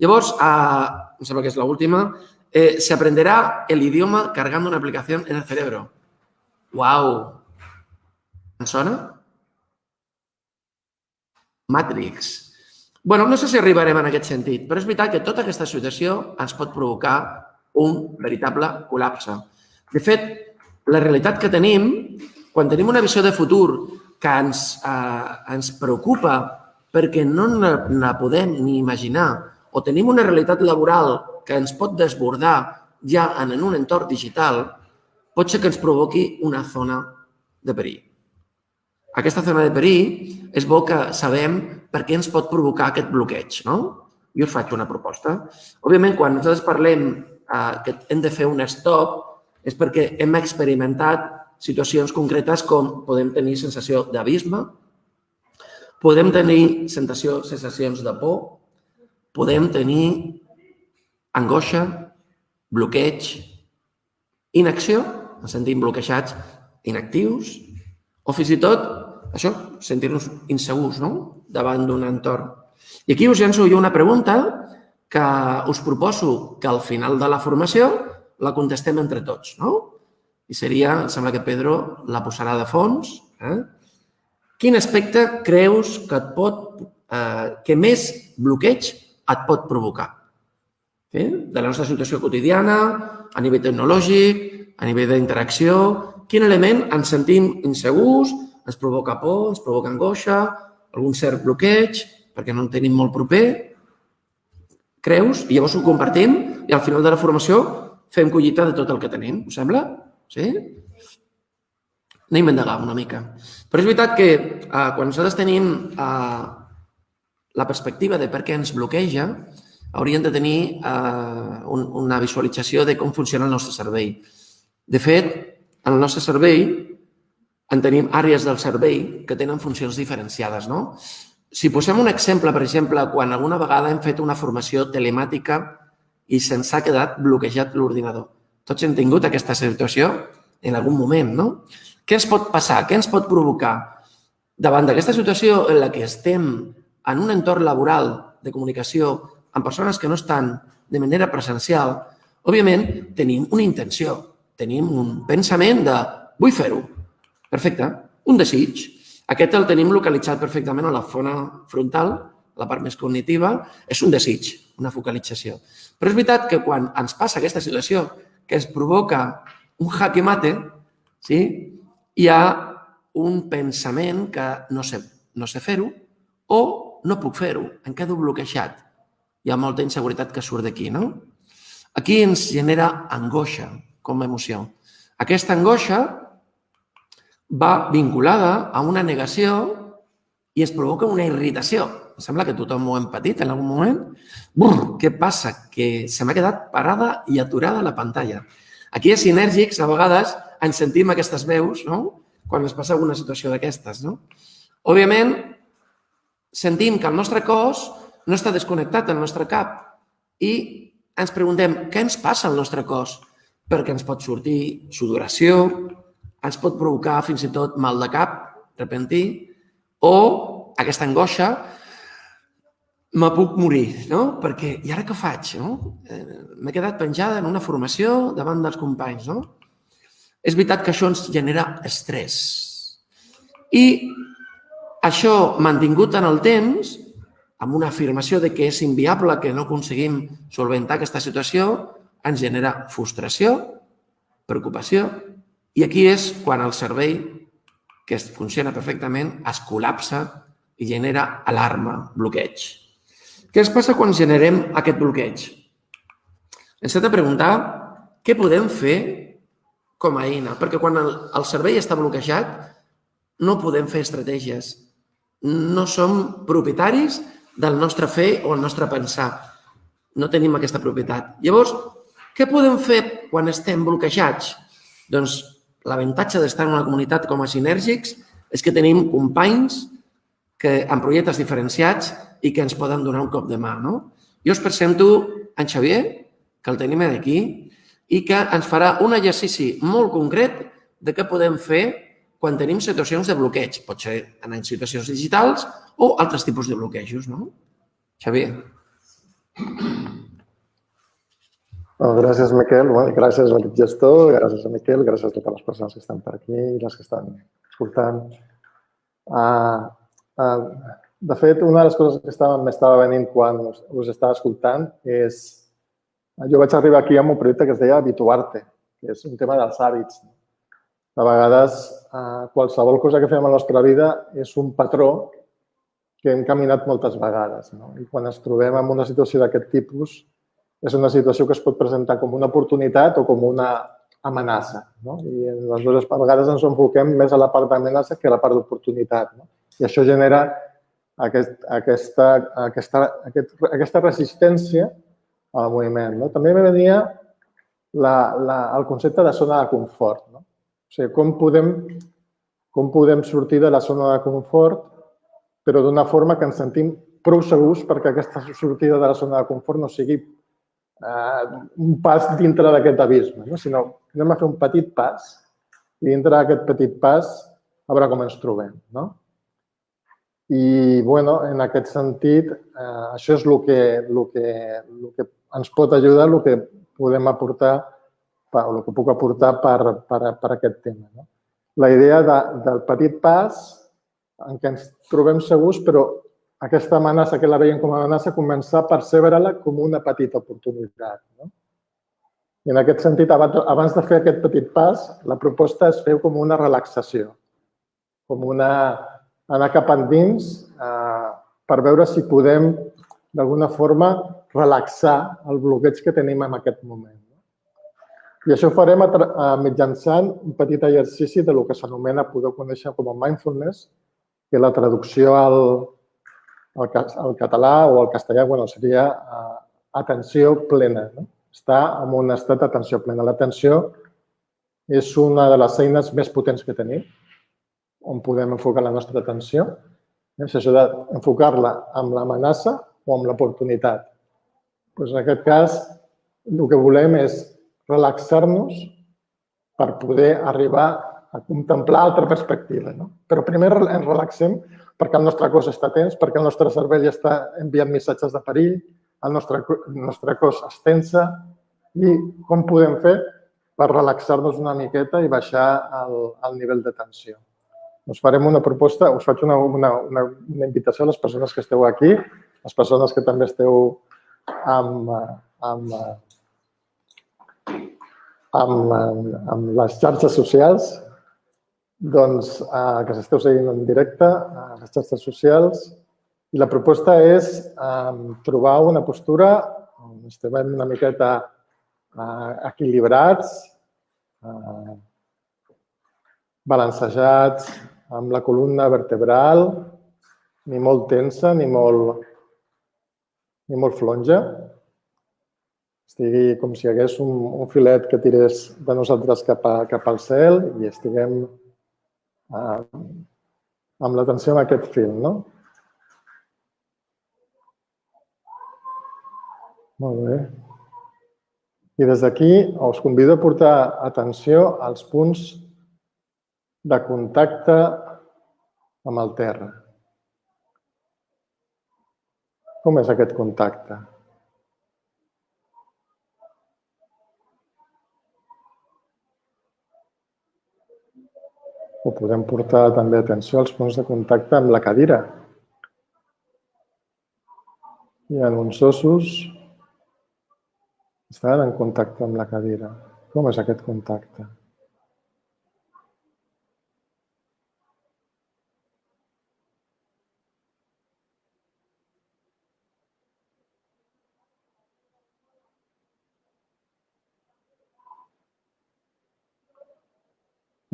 Llavors, em sembla que és l'última, Se aprenderá el idioma cargando una aplicación en el cerebro. ¡Guau! ¿En sona? Matrix. Bueno, no sé si arribarem en aquest sentit, però és veritat que tota aquesta situació ens pot provocar un veritable col·lapse. De fet, la realitat que tenim, quan tenim una visió de futur que ens preocupa perquè no la podem ni imaginar o tenim una realitat laboral que ens pot desbordar ja en un entorn digital, pot ser que ens provoqui una zona de perill. Aquesta zona de perill és bo que sabem per què ens pot provocar aquest bloqueig, no? Jo us faig una proposta. Òbviament, quan nosaltres parlem que hem de fer un stop, és perquè hem experimentat situacions concretes com podem tenir sensació d'abisme, podem tenir sensacions de por, podem tenir angoixa, bloqueig, inacció, ens sentim bloquejats, inactius, o fins i tot, això, sentir-nos insegurs, no?, davant d'un entorn. I aquí us llenço jo una pregunta que us proposo que al final de la formació la contestem entre tots, no? I seria, em sembla que Pedro la posarà de fons. Quin aspecte creus que més bloqueig et pot provocar? De la nostra situació quotidiana, a nivell tecnològic, a nivell d'interacció, quin element ens sentim insegurs, ens provoca por, ens provoca angoixa, algun cert bloqueig, perquè no el tenim molt proper, creus? I llavors ho compartim i al final de la formació fem collita de tot el que tenim, us sembla? Sí? Anem a indagar una mica. Però és veritat que quan nosaltres tenim la perspectiva de per què ens bloqueja, hauríem de tenir una visualització de com funciona el nostre cervell. De fet, en el nostre cervell en tenim àrees del cervell que tenen funcions diferenciades, no? Si posem un exemple, per exemple, quan alguna vegada hem fet una formació telemàtica i se'ns ha quedat bloquejat l'ordinador. Tots hem tingut aquesta situació en algun moment, no? Què ens pot passar? Què ens pot provocar? Davant d'aquesta situació en la que estem en un entorn laboral de comunicació amb persones que no estan de manera presencial, òbviament tenim una intenció, tenim un pensament de vull fer-ho. Perfecte, un desig. Aquest el tenim localitzat perfectament a la zona frontal, la part més cognitiva, és un desig, una focalització. Però és veritat que quan ens passa aquesta situació que es provoca un jaque mate, hi ha un pensament que no sé fer-ho o no puc fer-ho, em quedo bloquejat. Hi ha molta inseguretat que surt d'aquí, no? Aquí ens genera angoixa com a emoció. Aquesta angoixa va vinculada a una negació i es provoca una irritació. Em sembla que tothom ho hem patit en algun moment. Què passa? Que se m'ha quedat parada i aturada la pantalla. Aquí a Sinèrgics, a vegades, ens sentim aquestes veus, no?, quan ens passa alguna situació d'aquestes, no? Òbviament, sentim que el nostre cos no està desconnectat del nostre cap i ens preguntem què ens passa al nostre cos, perquè ens pot sortir sudoració, ens pot provocar fins i tot mal de cap repentí o aquesta angoixa, me puc morir, no? Perquè i ara què faig? M'he quedat penjada en una formació davant dels companys, no? És veritat que això ens genera estrès. I això mantingut en el temps, amb una afirmació de que és inviable, que no aconseguim solventar aquesta situació, ens genera frustració, preocupació, i aquí és quan el cervell, que funciona perfectament, es col·lapsa i genera alarma, bloqueig. Què ens passa quan generem aquest bloqueig? Ens hem de preguntar què podem fer com a eina, perquè quan el cervell està bloquejat no podem fer estratègies. No som propietaris del nostre fer o el nostre pensar. No tenim aquesta propietat. Llavors, què podem fer quan estem bloquejats? Doncs l'avantatge d'estar en una comunitat com a Sinèrgics és que tenim companys amb projectes diferenciats i que ens poden donar un cop de mà, no? Jo us presento en Xavier, que el tenim aquí, i que ens farà un exercici molt concret de què podem fer quan tenim situacions de bloqueig. Pot ser en situacions digitals o altres tipus de bloquejos, no? Xavier. Gràcies, Miquel. Gràcies a l'equip gestor, gràcies a Miquel, gràcies a totes les persones que estan per aquí i les que estan escoltant. De fet, una de les coses que m'estava venint quan us estava escoltant és... Jo vaig arribar aquí amb un projecte que es deia Habituarte, que és un tema dels hàbits. De vegades, qualsevol cosa que fem a la nostra vida és un patró que hem caminat moltes vegades. I quan ens trobem en una situació d'aquest tipus, és una situació que es pot presentar com una oportunitat o com una amenaça. I aleshores, a vegades ens enfoquem més a la part d'amenaça que a la part d'oportunitat. I això genera aquesta resistència al moviment. També me venia el concepte de zona de confort. O sigui, com podem sortir de la zona de confort, però d'una forma que ens sentim prou segurs perquè aquesta sortida de la zona de confort no sigui un pas dintre d'aquest abisme, sinó que anem a fer un petit pas i dintre d'aquest petit pas a veure com ens trobem. I, en aquest sentit, això és el que ens pot ajudar, el que podem aportar, el que puc aportar per aquest tema. La idea del petit pas en què ens trobem segurs, però aquesta amenaça que la veiem com a amenaça, començar a percebre-la com una petita oportunitat. I en aquest sentit, abans de fer aquest petit pas, la proposta és fer com una relaxació, com anar cap endins per veure si podem, d'alguna forma, relaxar el bloqueig que tenim en aquest moment. I això ho farem mitjançant un petit exercici del que s'anomena, podeu conèixer com a mindfulness, que la traducció al català o al castellà seria atenció plena. Estar en un estat d'atenció plena. L'atenció és una de les eines més potents que tenim, on podem enfocar la nostra atenció. És això d'enfocar-la amb l'amenaça o amb l'oportunitat. En aquest cas, el que volem és relaxar-nos per poder arribar a contemplar altra perspectiva. Però primer ens relaxem perquè el nostre cos està tens, perquè el nostre cervell està enviant missatges de perill, el nostre cos es tensa i com podem fer per relaxar-nos una miqueta i baixar el nivell de tensió. Us farem una proposta, us faig una invitació a les persones que esteu aquí, les persones que també esteu amb les xarxes socials, doncs, que s'esteu seguint en directe a les xarxes socials. I la proposta és trobar una postura on estem una miqueta equilibrats, balancejats, amb la columna vertebral, ni molt tensa ni molt flonja. Estigui com si hi hagués un filet que tirés de nosaltres cap al cel i estiguem amb l'atenció en aquest fil. Molt bé. I des d'aquí us convido a portar atenció als punts de contacte amb el terra. Com és aquest contacte? O podem portar també atenció als punts de contacte amb la cadira. Hi ha uns ossos que estan en contacte amb la cadira. Com és aquest contacte?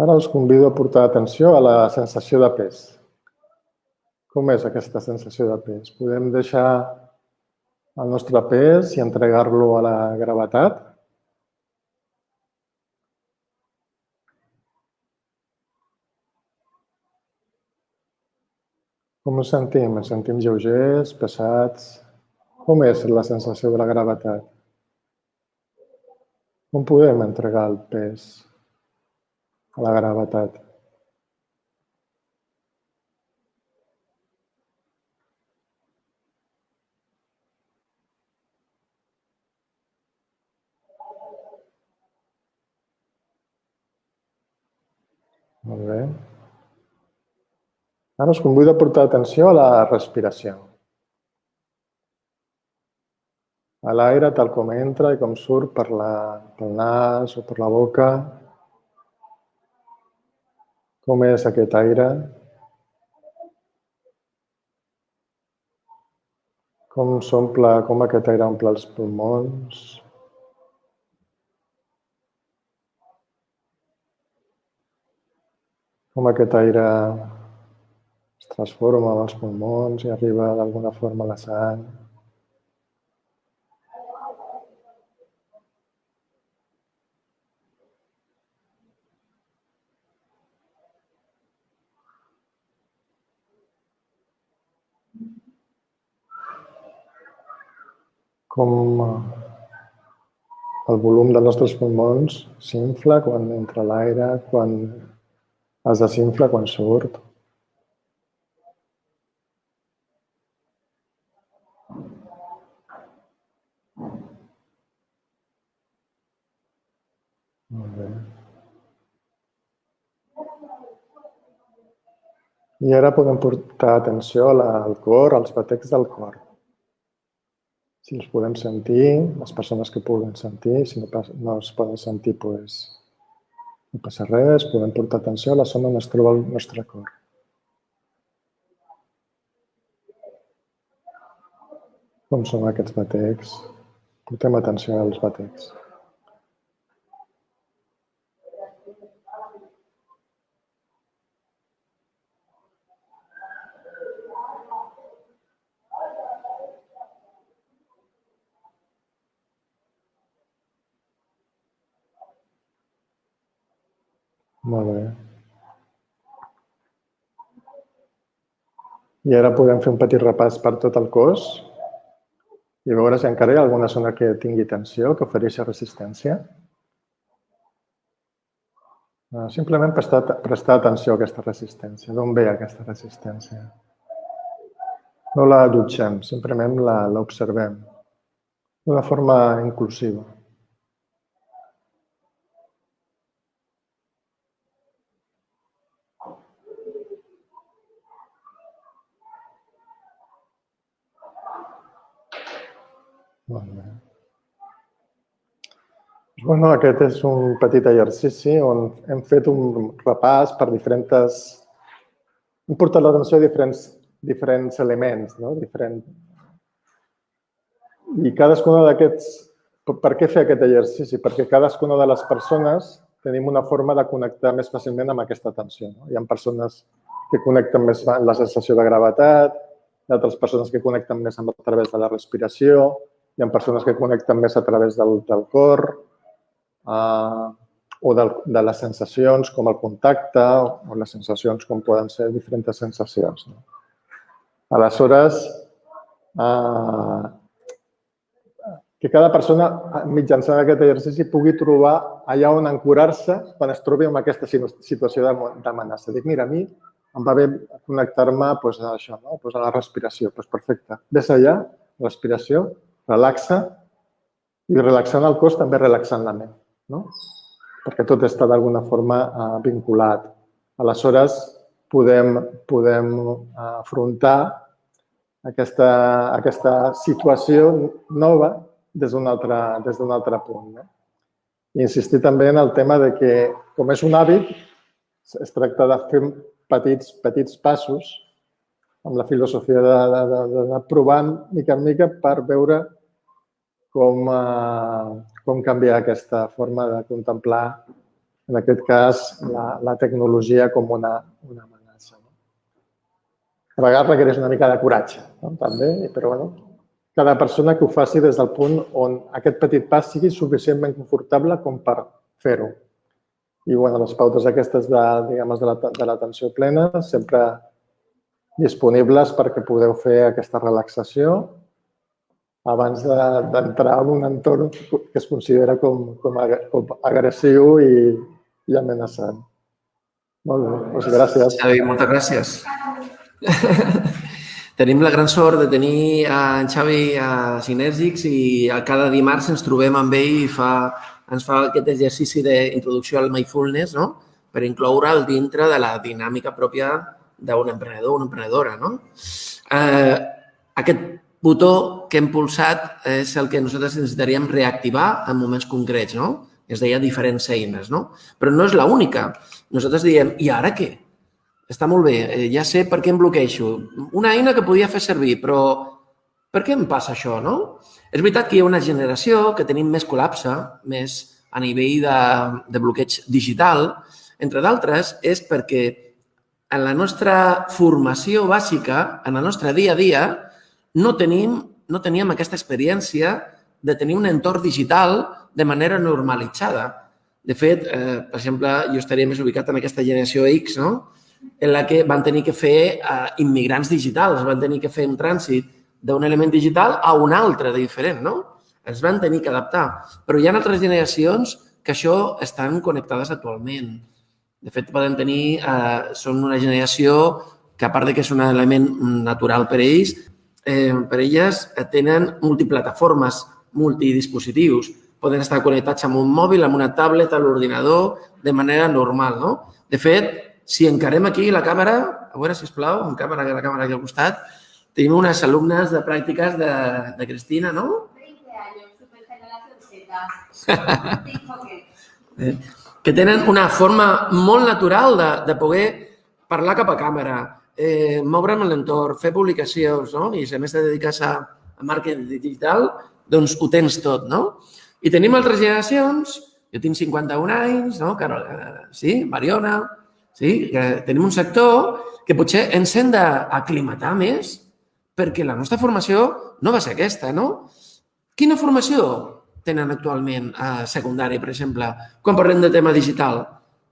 Ara us convido a portar atenció a la sensació de pes. Com és aquesta sensació de pes? Podem deixar el nostre pes i entregar-lo a la gravetat? Com ens sentim? Ens sentim lleugers, pesats? Com és la sensació de la gravetat? Com podem entregar el pes a la gravetat? Molt bé. Ara us convido a portar atenció a la respiració. A l'aire tal com entra i com surt pel nas o per la boca. Com és aquest aire? Com aquest aire omple els pulmons? Com aquest aire es transforma en els pulmons i arriba d'alguna forma a la sang. Com el volum dels nostres pulmons s'infla quan entra l'aire, quan es desinfla quan surt. Molt bé. I ara podem portar atenció al cor, als batecs del cor. Si els podem sentir, les persones que puguen sentir, si no es poden sentir, doncs no passa res, podem portar atenció a la zona on es troba el nostre cor. Com són aquests batecs? Portem atenció als batecs. Molt bé. I ara podem fer un petit repàs per tot el cos i veure si encara hi ha alguna zona que tingui tensió, que ofereixi resistència. Simplement prestar atenció a aquesta resistència. D'on ve aquesta resistència? No la jutgem, simplement l'observem d'una forma inclusiva. Bueno, aquest és un petit exercici on hem fet un repàs per diferents... Hem portat l'atenció a diferents elements, no? I cadascuna d'aquests... Per què fer aquest exercici? Perquè cadascuna de les persones tenim una forma de connectar més fàcilment amb aquesta atenció. Hi ha persones que connecten més amb la sensació de gravetat, hi ha altres persones que connecten més a través de la respiració, hi ha persones que connecten més a través del cor, o de les sensacions com el contacte o les sensacions com poden ser diferents sensacions. Aleshores, que cada persona mitjançant aquest exercici pugui trobar allà on ancorar-se quan es trobi en aquesta situació d'amenaça. Dic, mira, a mi em va bé connectar-me a això, a la respiració. Doncs perfecte. Ves allà, respiració, relaxa i relaxant el cos també relaxant la ment. Perquè tot està d'alguna forma vinculat. Aleshores, podem afrontar aquesta situació nova des d'un altre punt. I insistir també en el tema de que, com és un hàbit, es tracta de fer petits passos amb la filosofia d'anar provant mica en mica per veure com canviar aquesta forma de contemplar, en aquest cas, la tecnologia com una amenaça. A vegades requereix una mica de coratge, també, però cada persona que ho faci des del punt on aquest petit pas sigui suficientment confortable com per fer-ho. I les pautes aquestes de l'atenció plena sempre disponibles perquè podeu fer aquesta relaxació abans d'entrar en un entorn que es considera com agressiu i amenaçant. Molt bé, doncs gràcies. Xavi, moltes gràcies. Tenim la gran sort de tenir en Xavi a Synèrgics i cada dimarts ens trobem amb ell i ens fa aquest exercici d'introducció al mindfulness, per incloure'l dintre de la dinàmica pròpia d'un emprenedor o una emprenedora. Aquest botó que hem pulsat és el que nosaltres necessitaríem reactivar en moments concrets. Es deia diferents eines. Però no és l'única. Nosaltres diem, i ara què? Està molt bé, ja sé per què em bloqueixo. Una eina que podia fer servir, però per què em passa això? És veritat que hi ha una generació que tenim més col·lapse, més a nivell de bloqueig digital. Entre d'altres, és perquè en la nostra formació bàsica, en el nostre dia a dia, no teníem aquesta experiència de tenir un entorn digital de manera normalitzada. De fet, per exemple, jo estaria més ubicat en aquesta generació X, en la que van tenir que fer immigrants digitals, van tenir que fer un trànsit d'un element digital a un altre de diferent, Es van tenir que adaptar. Però hi ha altres generacions que això estan connectades actualment. De fet, són una generació que, a part de que és un element natural per ells, per elles tenen multiplataformes, multidispositius. Poden estar connectats amb un mòbil, amb una tablet, a l'ordinador, de manera normal. De fet, si encarem aquí la càmera, a veure, sisplau, la càmera aquí al costat, tenim unes alumnes de pràctiques de Cristina, 20 anys, supergeneració Z. Que tenen una forma molt natural de poder parlar cap a càmera, moure'm en l'entorn, fer publicacions, i si a més te dediques a màrqueting digital, doncs ho tens tot, I tenim altres generacions, jo tinc 51 anys, sí, Mariona, sí, tenim un sector que potser ens hem d'aclimatar més perquè la nostra formació no va ser aquesta, Quina formació tenen actualment a secundària, per exemple, quan parlem de tema digital?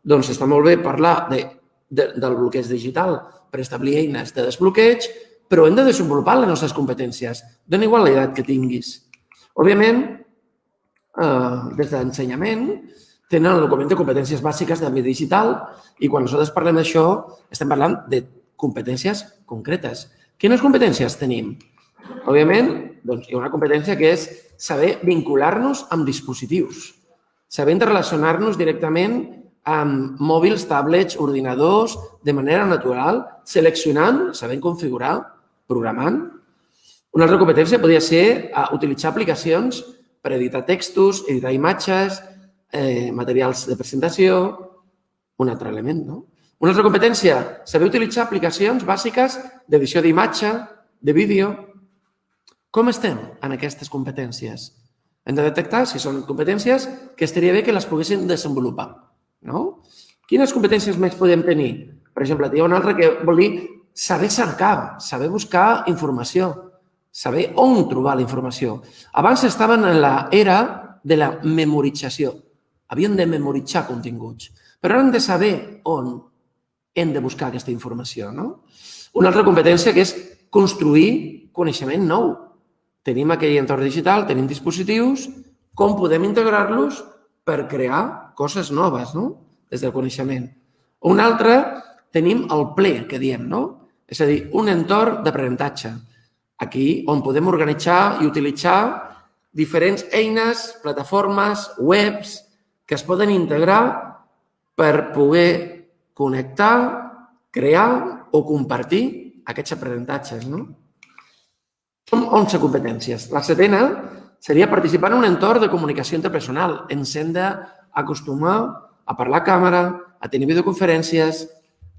Doncs està molt bé parlar del bloqueig digital per establir eines de desbloqueig, però hem de desenvolupar les nostres competències. Dona igual l'edat que tinguis. Òbviament, des d'ensenyament, tenen el document de competències bàsiques d'àmbit digital i quan nosaltres parlem d'això estem parlant de competències concretes. Quines competències tenim? Òbviament, hi ha una competència que és saber vincular-nos amb dispositius, saber relacionar-nos directament amb mòbils, tablets, ordinadors, de manera natural, seleccionant, sabent configurar, programant. Una altra competència podria ser utilitzar aplicacions per editar textos, editar imatges, materials de presentació, un altre element, Una altra competència, saber utilitzar aplicacions bàsiques d'edició d'imatge, de vídeo. Com estem en aquestes competències? Hem de detectar si són competències que estaria bé que les poguéssim desenvolupar. Quines competències més podem tenir? Per exemple, hi ha una altra que vol dir saber cercar, saber buscar informació, saber on trobar la informació. Abans estaven en l'era de la memorització. Havien de memoritzar continguts, però ara hem de saber on hem de buscar aquesta informació. Una altra competència que és construir coneixement nou. Tenim aquell entorn digital, tenim dispositius, com podem integrar-los per crear coses noves, des del coneixement. Una altra, tenim el ple, que diem, És a dir, un entorn d'aprenentatge. Aquí on podem organitzar i utilitzar diferents eines, plataformes, webs, que es poden integrar per poder connectar, crear o compartir aquests aprenentatges. Són 11 competències. La setena seria participar en un entorn de comunicació interpersonal. Ens hem d'acostumar a parlar a càmera, a tenir videoconferències,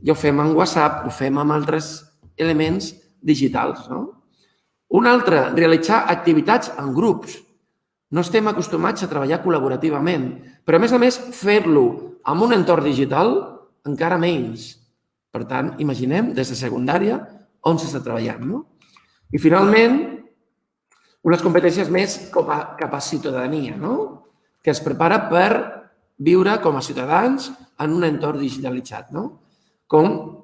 ja ho fem en WhatsApp, ho fem amb altres elements digitals. Un altre, realitzar activitats en grups. No estem acostumats a treballar col·laborativament, però a més, fer-lo en un entorn digital encara menys. Per tant, imaginem des de secundària on s'està treballant. I finalment, unes competències més cap a ciutadania, que es prepara per viure com a ciutadans en un entorn digitalitzat, com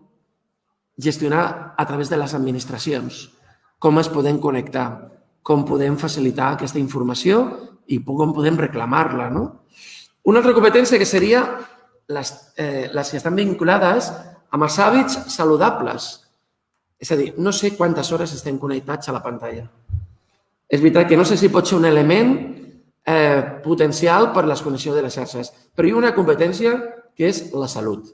gestionar a través de les administracions, com es podem connectar, com podem facilitar aquesta informació i com podem reclamar-la. Una altra competència que seria les que estan vinculades amb els hàbits saludables. És a dir, no sé quantes hores estem connectats a la pantalla. És veritat que no sé si pot ser un element potencial per la desconnexió de les xarxes, però hi ha una competència que és la salut.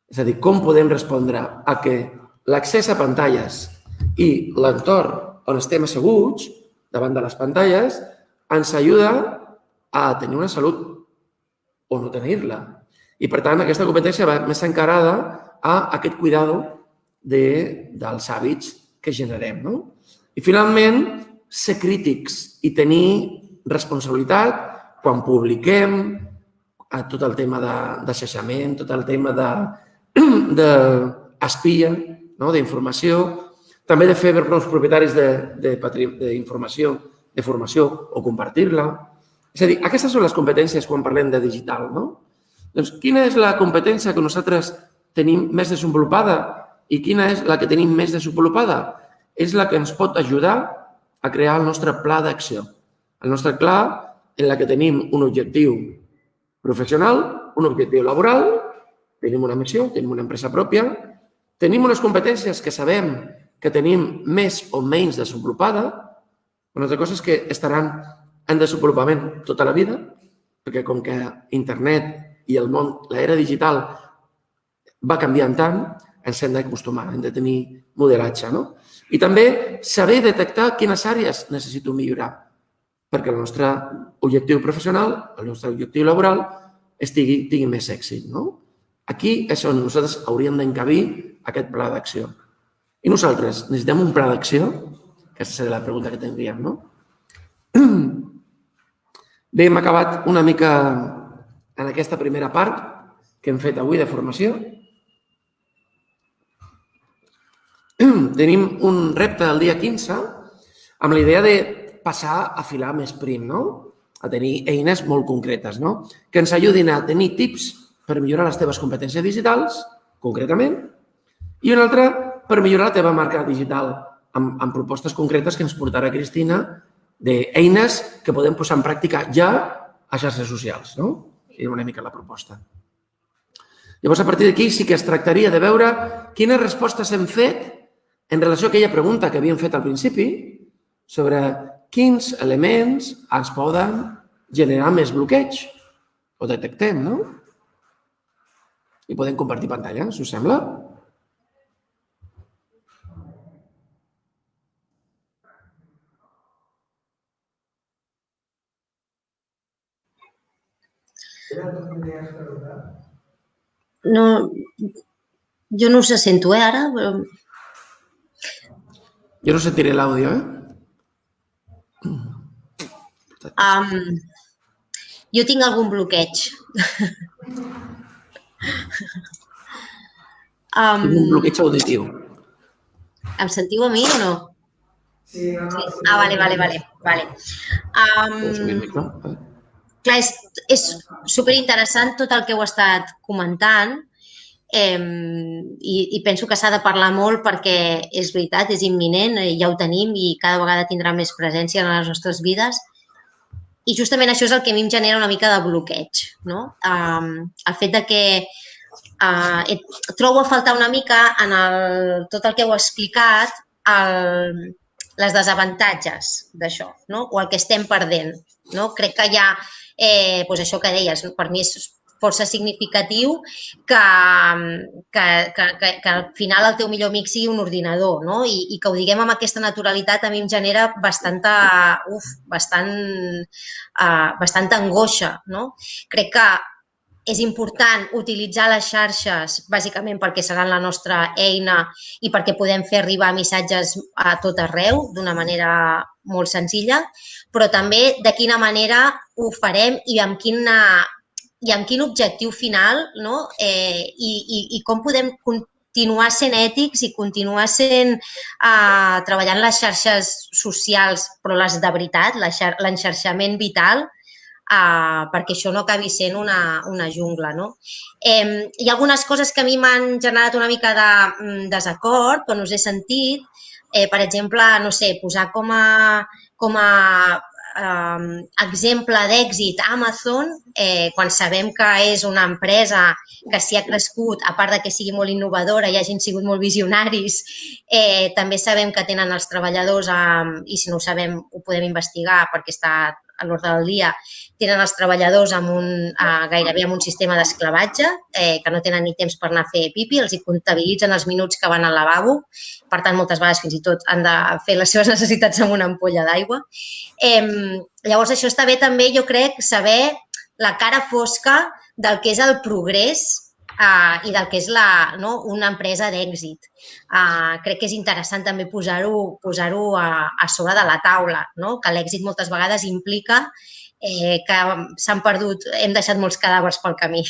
És a dir, com podem respondre a que l'accés a pantalles i l'entorn on estem asseguts davant de les pantalles ens ajuda a tenir una salut o no tenir-la. I, per tant, aquesta competència va més encarada a aquest cuidado dels hàbits que generem. I, finalment, ser crítics i tenir responsabilitat quan publiquem tot el tema d'asseixament, tot el tema d'espia, d'informació, també de fer els propietaris d'informació, de formació o compartir-la. És a dir, aquestes són les competències quan parlem de digital. Doncs quina és la competència que nosaltres tenim més desenvolupada i quina és la que tenim més desenvolupada? És la que ens pot ajudar a crear el nostre pla d'acció. El nostre pla en la que tenim un objectiu professional, un objectiu laboral, tenim una missió, tenim una empresa pròpia, tenim unes competències que sabem que tenim més o menys desenvolupada. Una altra cosa és que estaran en desenvolupament tota la vida, perquè com que internet i el món, l'era digital, va canviant tant, ens hem d'acostumar, hem de tenir modelatge. I també saber detectar quines àrees necessito millorar perquè el nostre objectiu professional, el nostre objectiu laboral, tingui més èxit. Aquí és on nosaltres hauríem d'encabir aquest pla d'acció. I nosaltres necessitem un pla d'acció? Aquesta seria la pregunta que tindríem, Bé, hem acabat una mica en aquesta primera part que hem fet avui de formació. Tenim un repte el dia 15 amb la idea de passar a filar més prim, a tenir eines molt concretes, que ens ajudin a tenir tips per millorar les teves competències digitals, concretament, i una altra per millorar la teva marca digital amb propostes concretes que ens portarà Cristina d'eines que podem posar en pràctica ja a xarxes socials. És una mica la proposta. Llavors, a partir d'aquí sí que es tractaria de veure quines respostes hem fet en relació a aquella pregunta que havíem fet al principi sobre quins elements ens poden generar més bloqueig o detectem, I podem compartir pantalla, si us sembla. No, jo no us sento, ara. Jo no sentiré l'àudio, Jo tinc algun bloqueig. Tinc un bloqueig auditiu. Em sentiu a mi o no? Sí. Vale. Clar, és superinteressant tot el que heu estat comentant i penso que s'ha de parlar molt perquè és veritat, és imminent, ja ho tenim i cada vegada tindrà més presència en les nostres vides. I justament això és el que a mi em genera una mica de bloqueig, el fet de que trobo a faltar una mica en tot el que heu explicat les desavantatges d'això, o el que estem perdent. Crec que hi ha, això que deies, per mi és força significatiu que al final el teu millor amic sigui un ordinador, i que ho diguem amb aquesta naturalitat a mi em genera bastanta angoixa. Crec que és important utilitzar les xarxes bàsicament perquè seran la nostra eina i perquè podem fer arribar missatges a tot arreu d'una manera molt senzilla, però també de quina manera ho farem i amb quin objectiu final i com podem continuar sent ètics i continuar treballant les xarxes socials, però les de veritat, l'enxarxament vital, perquè això no acabi sent una jungla. Hi ha algunes coses que a mi m'han generat una mica de desacord quan us he sentit. Per exemple, no sé, posar com a exemple d'èxit Amazon, quan sabem que és una empresa que s'hi ha crescut, a part que sigui molt innovadora i hagin sigut molt visionaris, també sabem que tenen els treballadors, i si no ho sabem ho podem investigar perquè està a l'ordre del dia, tenen els treballadors gairebé amb un sistema d'esclavatge, que no tenen ni temps per anar a fer pipi, els hi comptabilitzen els minuts que van al lavabo, per tant, moltes vegades fins i tot han de fer les seves necessitats amb una ampolla d'aigua. Llavors, això està bé també, jo crec, saber la cara fosca del que és el progrés i del que és una empresa d'èxit. Crec que és interessant també posar-ho a sobre de la taula, que l'èxit moltes vegades implica que s'han perdut, hem deixat molts cadàvers pel camí.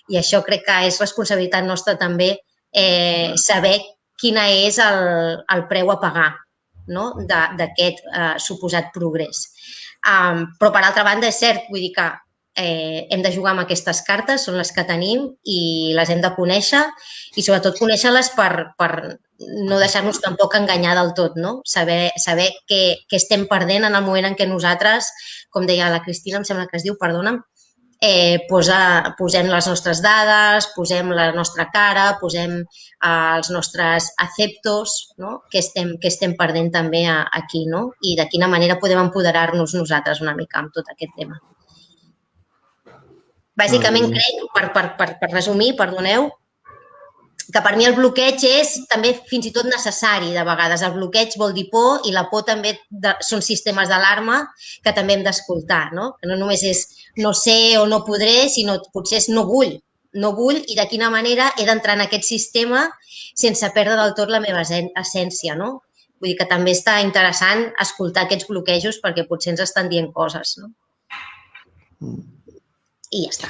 I això crec que és responsabilitat nostra també saber quina és el preu a pagar d'aquest suposat progrés. Però, per altra banda, és cert, vull dir que hem de jugar amb aquestes cartes, són les que tenim i les hem de conèixer i sobretot conèixer-les per no deixar-nos tampoc enganyar del tot, saber què estem perdent en el moment en què nosaltres, com deia la Cristina, em sembla que es diu, perdona'm, posem les nostres dades, posem la nostra cara, posem els nostres aceptos, que estem perdent també aquí, i de quina manera podem empoderar-nos nosaltres una mica amb tot aquest tema. Bàsicament crec, per resumir, perdoneu, que per mi el bloqueig és també fins i tot necessari de vegades. El bloqueig vol dir por i la por també són sistemes d'alarma que també hem d'escoltar, que no només és no sé o no podré, sinó potser és no vull i de quina manera he d'entrar en aquest sistema sense perdre del tot la meva essència. Vull dir que també està interessant escoltar aquests bloquejos perquè potser ens estan dient coses. I ja està.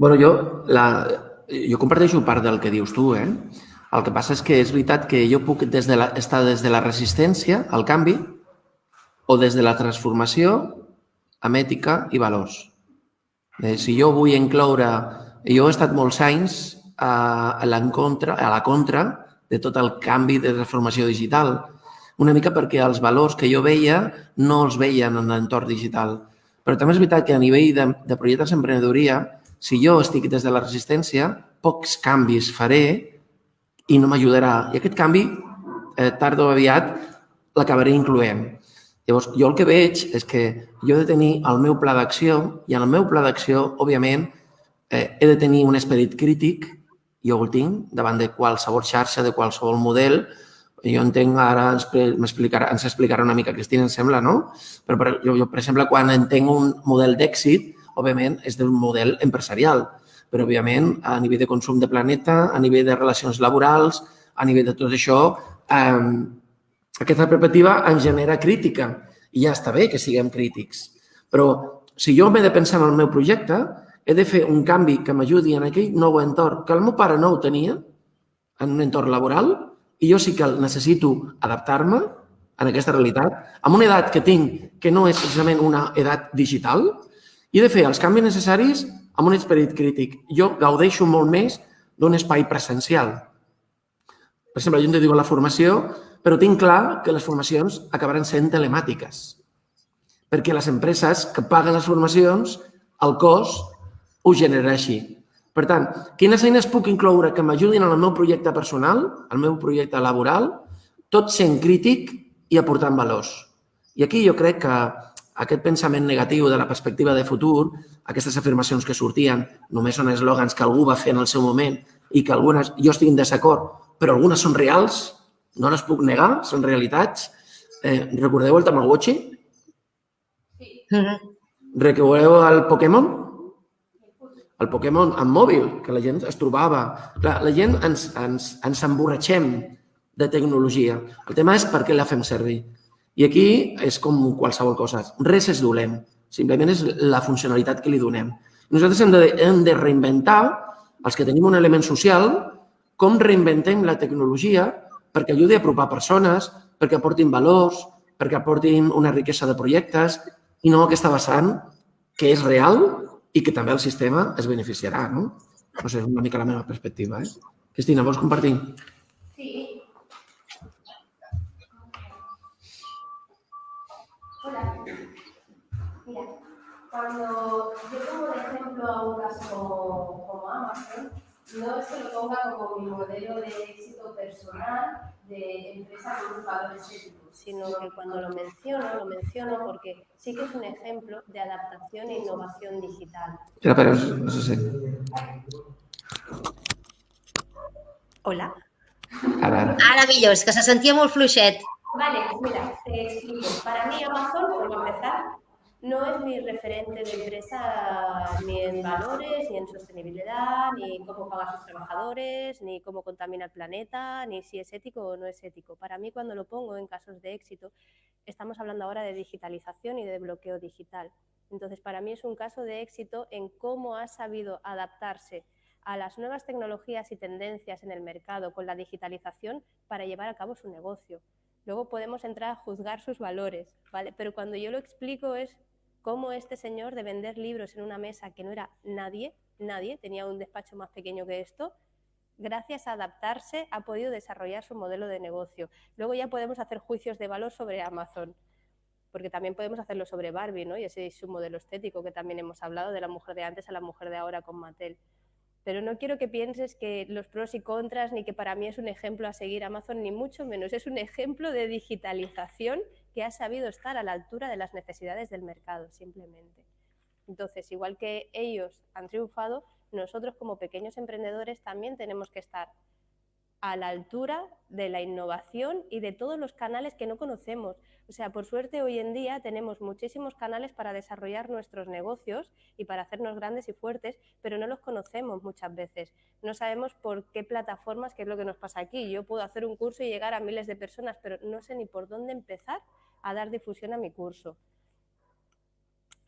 Bueno, jo comparteixo part del que dius tu, El que passa és que és veritat que jo puc estar des de la resistència al canvi o des de la transformació amb ètica i valors. Si jo vull incloure... Jo he estat molts anys a la contra de tot el canvi de transformació digital, una mica perquè els valors que jo veia no els veien en l'entorn digital. Però també és veritat que a nivell de projectes d'emprenedoria, si jo estic des de la resistència, pocs canvis faré i no m'ajudarà. I aquest canvi, tard o aviat, l'acabaré incloent. Llavors, jo el que veig és que jo he de tenir el meu pla d'acció i en el meu pla d'acció, òbviament, he de tenir un esperit crític, jo el tinc, davant de qualsevol xarxa, de qualsevol model. Jo entenc, ara ens explicarà una mica Cristina, em sembla, no? Però jo, per exemple, quan entenc un model d'èxit, òbviament, és d'un model empresarial, però, òbviament, a nivell de consum de planeta, a nivell de relacions laborals, a nivell de tot això, aquesta perspectiva em genera crítica i ja està bé que siguem crítics. Però si jo m'he de pensar en el meu projecte, he de fer un canvi que m'ajudi en aquell nou entorn, que el meu pare no ho tenia, en un entorn laboral, i jo sí que necessito adaptar-me en aquesta realitat, amb una edat que tinc que no és precisament una edat digital, i he de fer els canvis necessaris amb un esperit crític. Jo gaudeixo molt més d'un espai presencial. Per exemple, jo em dedico a la formació, però tinc clar que les formacions acabaran sent telemàtiques, perquè les empreses que paguen les formacions, el cost ho generarà així. Per tant, quines eines puc incloure que m'ajudin en el meu projecte personal, el meu projecte laboral, tot sent crític i aportant valors. I aquí jo crec que aquest pensament negatiu de la perspectiva de futur, aquestes afirmacions que sortien, només són eslògans que algú va fer en el seu moment i que algunes jo estic en desacord, però algunes són reals, no les puc negar, són realitats. Recordeu el Tamagotchi? Sí. Recordeu el Pokémon? El Pokémon en mòbil, que la gent es trobava. Clar, la gent ens emborratxem de tecnologia. El tema és per què la fem servir. I aquí és com qualsevol cosa. Res és dolent. Simplement és la funcionalitat que li donem. Nosaltres hem de reinventar, els que tenim un element social, com reinventem la tecnologia perquè ajudi a apropar persones, perquè aportin valors, perquè aportin una riquesa de projectes i no aquesta vessant que és real i que també el sistema es beneficiarà, no? No sé, és una mica la meva perspectiva, Cristina, vols compartir? Sí. Hola. Mira, cuando yo pongo de ejemplo a un caso como Amazon, no es que lo ponga como mi modelo de éxito personal de empresa con unos valores éticos, sino que cuando lo menciono porque sí que es un ejemplo de adaptación e innovación digital. Espera, no sé si... Hola. Ara. Ara millor, és que se sentia molt fluixet. Vale, pues mira, te explico. Para mí Amazon, por empezar, no es mi referente de empresa ni en valores, ni en sostenibilidad, ni cómo paga a sus trabajadores, ni cómo contamina el planeta, ni si es ético o no es ético. Para mí, cuando lo pongo en casos de éxito, estamos hablando ahora de digitalización y de bloqueo digital. Entonces, para mí es un caso de éxito en cómo ha sabido adaptarse a las nuevas tecnologías y tendencias en el mercado con la digitalización para llevar a cabo su negocio. Luego podemos entrar a juzgar sus valores, ¿vale? Pero cuando yo lo explico es cómo este señor de vender libros en una mesa que no era nadie, tenía un despacho más pequeño que esto, gracias a adaptarse ha podido desarrollar su modelo de negocio. Luego ya podemos hacer juicios de valor sobre Amazon, porque también podemos hacerlo sobre Barbie, ¿no? Y ese es su modelo estético que también hemos hablado, de la mujer de antes a la mujer de ahora con Mattel. Pero no quiero que pienses que los pros y contras, ni que para mí es un ejemplo a seguir Amazon, ni mucho menos. Es un ejemplo de digitalización que ha sabido estar a la altura de las necesidades del mercado, simplemente. Entonces, igual que ellos han triunfado, nosotros como pequeños emprendedores también tenemos que estar a la altura de la innovación y de todos los canales que no conocemos. O sea, por suerte hoy en día tenemos muchísimos canales para desarrollar nuestros negocios y para hacernos grandes y fuertes, pero no los conocemos muchas veces. No sabemos por qué plataformas, que es lo que nos pasa aquí. Yo puedo hacer un curso y llegar a miles de personas, pero no sé ni por dónde empezar a dar difusión a mi curso.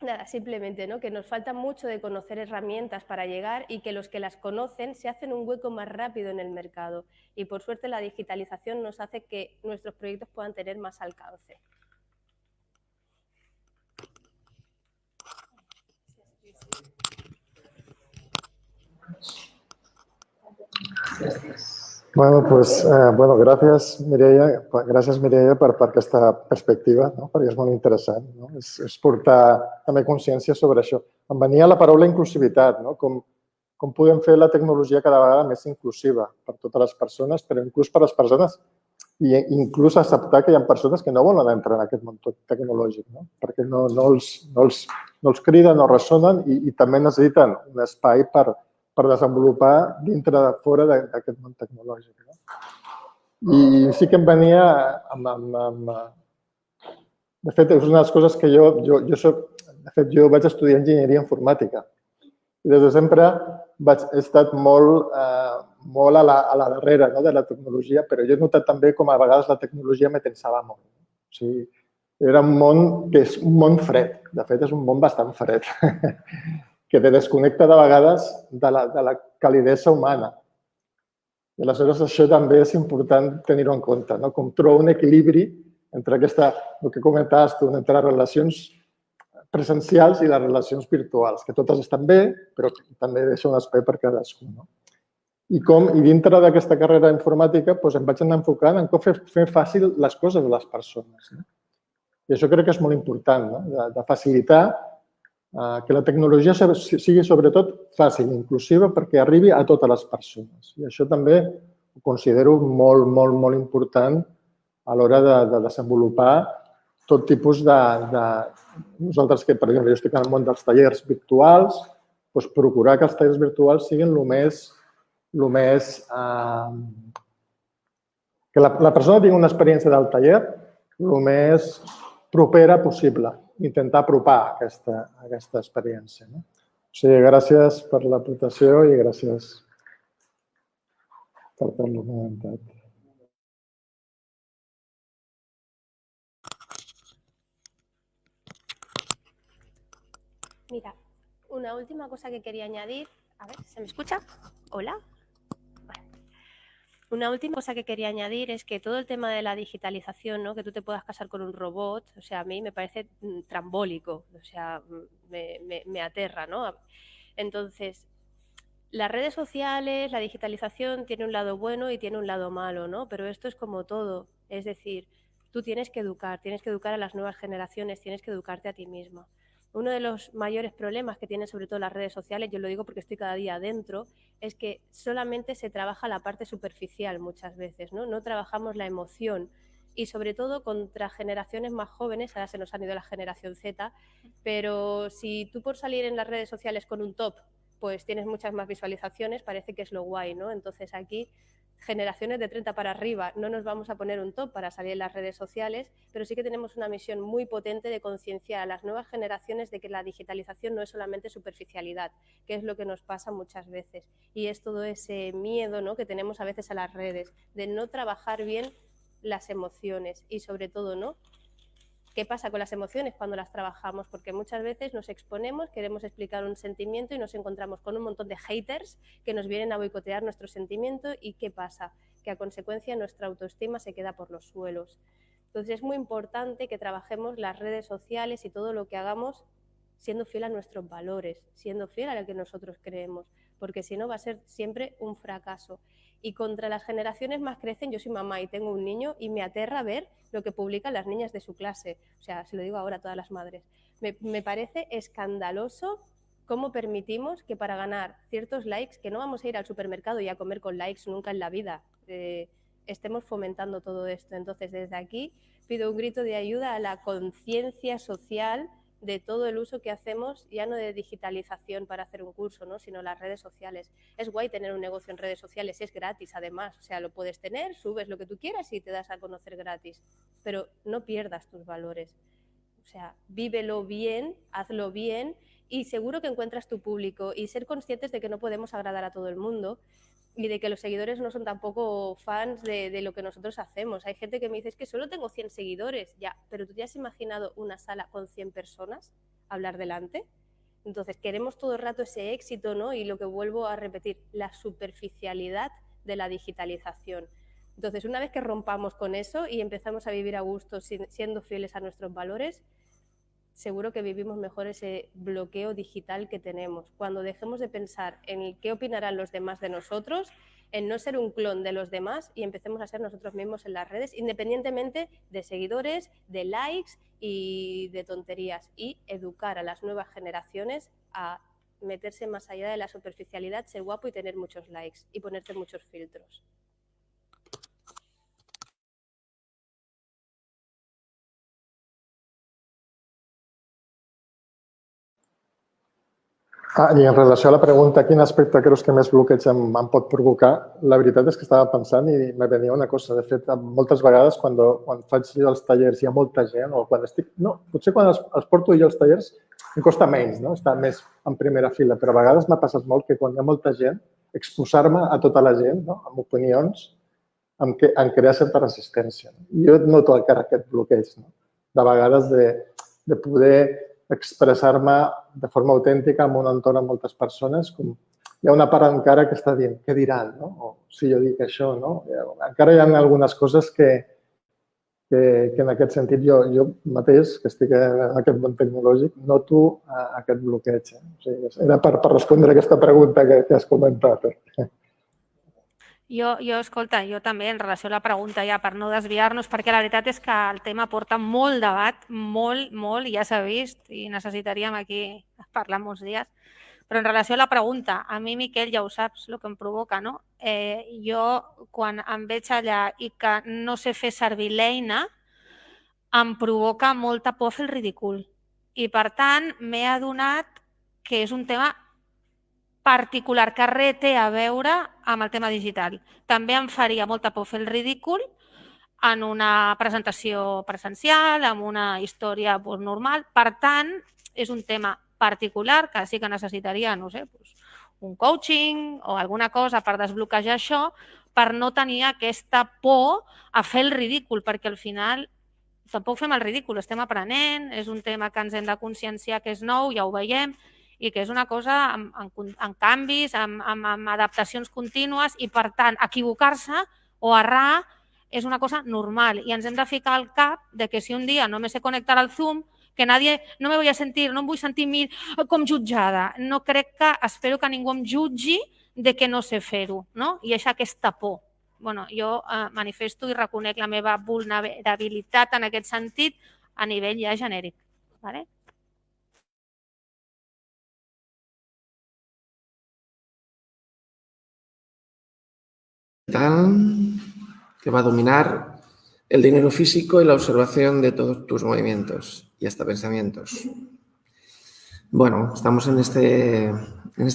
Nada, simplemente, ¿no? Que nos falta mucho de conocer herramientas para llegar y que los que las conocen se hacen un hueco más rápido en el mercado. Y por suerte la digitalización nos hace que nuestros proyectos puedan tener más alcance. Bueno, pues, gràcies, Mireia, per aquesta perspectiva, no? Perquè és molt interessant. No? És portar també consciència sobre això. Em venia la paraula inclusivitat, no? Com podem fer la tecnologia cada vegada més inclusiva per totes les persones, però inclús per les persones, i inclús acceptar que hi ha persones que no volen entrar en aquest món tecnològic, no? Perquè no els criden, no ressonen i també necessiten un espai per desenvolupar dintre de fora d'aquest món tecnològic. No? I sí que em venia de fet, és una de les coses que jo vaig estudiar enginyeria informàtica i des de sempre he estat molt a la darrere de la tecnologia, però jo he notat també com a vegades la tecnologia me tensava molt. O sigui, era un món que és un món fred, de fet és un món bastant fred, que te desconnecta de vegades de la calidesa humana. I aleshores això també és important tenir-ho en compte, no? Com trobar un equilibri entre el que comentaves tu, entre les relacions presencials i les relacions virtuals, que totes estan bé, però també deixa un espai per cadascú. No? I dintre d'aquesta carrera informàtica em vaig anar enfocant en com fer fàcil les coses a les persones. No? I això crec que és molt important, no? De facilitar que la tecnologia sigui sobretot fàcil i inclusiva perquè arribi a totes les persones. I això també ho considero molt, molt, molt important a l'hora de desenvolupar tot tipus de... Nosaltres, per exemple, jo estic en el món dels tallers virtuals, procurar que els tallers virtuals siguin el més... que la persona tingui una experiència del taller el més propera possible. Intentar apropar aquesta experiència. No? O sigui, gràcies per l'aportació i gràcies per tot el comentat. Mira, una última cosa que quería añadir. A ver, ¿se me escucha? ¿Hola? Una última cosa que quería añadir es que todo el tema de la digitalización, ¿no? Que tú te puedas casar con un robot, o sea, a mí me parece trambólico, o sea, me aterra, ¿no? Entonces, las redes sociales, la digitalización tiene un lado bueno y tiene un lado malo, ¿no? Pero esto es como todo, es decir, tú tienes que educar a las nuevas generaciones, tienes que educarte a ti misma. Uno de los mayores problemas que tienen sobre todo las redes sociales, yo lo digo porque estoy cada día adentro, es que solamente se trabaja la parte superficial muchas veces, ¿no? No trabajamos la emoción y sobre todo contra generaciones más jóvenes, ahora se nos han ido la generación Z, pero si tú por salir en las redes sociales con un top, pues tienes muchas más visualizaciones, parece que es lo guay, ¿no? Entonces aquí generaciones de 30 para arriba, no nos vamos a poner un top para salir en las redes sociales, pero sí que tenemos una misión muy potente de concienciar a las nuevas generaciones de que la digitalización no es solamente superficialidad, que es lo que nos pasa muchas veces. Y es todo ese miedo, ¿no?, que tenemos a veces a las redes, de no trabajar bien las emociones y sobre todo, ¿no?, ¿qué pasa con las emociones cuando las trabajamos? Porque muchas veces nos exponemos, queremos explicar un sentimiento y nos encontramos con un montón de haters que nos vienen a boicotear nuestro sentimiento y ¿qué pasa? Que a consecuencia nuestra autoestima se queda por los suelos. Entonces es muy importante que trabajemos las redes sociales y todo lo que hagamos siendo fiel a nuestros valores, siendo fiel a lo que nosotros creemos, porque si no va a ser siempre un fracaso. Y contra las generaciones más crecen, yo soy mamá y tengo un niño y me aterra ver lo que publican las niñas de su clase. O sea, se lo digo ahora a todas las madres. Me parece escandaloso cómo permitimos que para ganar ciertos likes, que no vamos a ir al supermercado y a comer con likes nunca en la vida, estemos fomentando todo esto. Entonces, desde aquí pido un grito de ayuda a la conciencia social de todo el uso que hacemos, ya no de digitalización para hacer un curso, ¿no?, sino las redes sociales. Es guay tener un negocio en redes sociales, es gratis además, o sea, lo puedes tener, subes lo que tú quieras y te das a conocer gratis, pero no pierdas tus valores. O sea, vívelo bien, hazlo bien y seguro que encuentras tu público y ser conscientes de que no podemos agradar a todo el mundo y de que los seguidores no son tampoco fans de lo que nosotros hacemos. Hay gente que me dice, es que solo tengo 100 seguidores. Ya, pero ¿tú te has imaginado una sala con 100 personas hablar delante? Entonces, queremos todo el rato ese éxito, ¿no? Y lo que vuelvo a repetir, la superficialidad de la digitalización. Entonces, una vez que rompamos con eso y empezamos a vivir a gusto siendo fieles a nuestros valores, seguro que vivimos mejor ese bloqueo digital que tenemos. Cuando dejemos de pensar en qué opinarán los demás de nosotros, en no ser un clon de los demás y empecemos a ser nosotros mismos en las redes, independientemente de seguidores, de likes y de tonterías. Y educar a las nuevas generaciones a meterse más allá de la superficialidad, ser guapo y tener muchos likes y ponerte muchos filtros. I en relació a la pregunta, quin aspecte creus que més bloqueig em pot provocar, la veritat és que estava pensant i me venia una cosa. De fet, moltes vegades quan faig jo els tallers hi ha molta gent, o quan estic... No, potser quan els porto jo els tallers em costa menys, no?, estar més en primera fila, però a vegades m'ha passat molt que quan hi ha molta gent, exposar-me a tota la gent, no?, amb opinions, em crea certa resistència. Jo noto encara aquest bloqueig, no?, de vegades de poder expressar-me de forma autèntica en un entorn amb moltes persones, com hi ha una part encara que està dient què diran, no? O si jo dic això, no? Encara hi ha algunes coses que en aquest sentit jo mateix, que estic en aquest món tecnològic, noto aquest bloqueig. O sigui, era per respondre a aquesta pregunta que has comentat. Escolta, jo també, en relació a la pregunta, ja per no desviar-nos, perquè la veritat és que el tema porta molt debat, molt, ja s'ha vist, i necessitaríem aquí parlar molts dies. Però en relació a la pregunta, a mi, Miquel, ja ho saps, el que em provoca, no? Jo, quan em veig allà i que no sé fer servir l'eina, em provoca molta por fer el ridícul. I, per tant, m'he adonat que és un tema particular que res té a veure amb el tema digital. També em faria molta por fer el ridícul en una presentació presencial, en una història normal. Per tant, és un tema particular que sí que necessitaria, no sé, un coaching o alguna cosa per desbloquejar això, per no tenir aquesta por a fer el ridícul, perquè al final tampoc fem el ridícul, estem aprenent, és un tema que ens hem de conscienciar que és nou, ja ho veiem, i que és una cosa amb canvis, amb adaptacions contínues i, per tant, equivocar-se o errar és una cosa normal i ens hem de ficar al cap de que si un dia no me sé connectar al Zoom, que no me voy a sentir, no em vull sentir com jutjada. No crec que, espero que ningú em jutgi de que no sé fer-ho, no? I és aquesta por. Jo manifesto i reconec la meva vulnerabilitat en aquest sentit a nivell ja genèric. digital que va a dominar el dinero físico y la observación de todos tus movimientos y hasta pensamientos. Bueno, estamos en este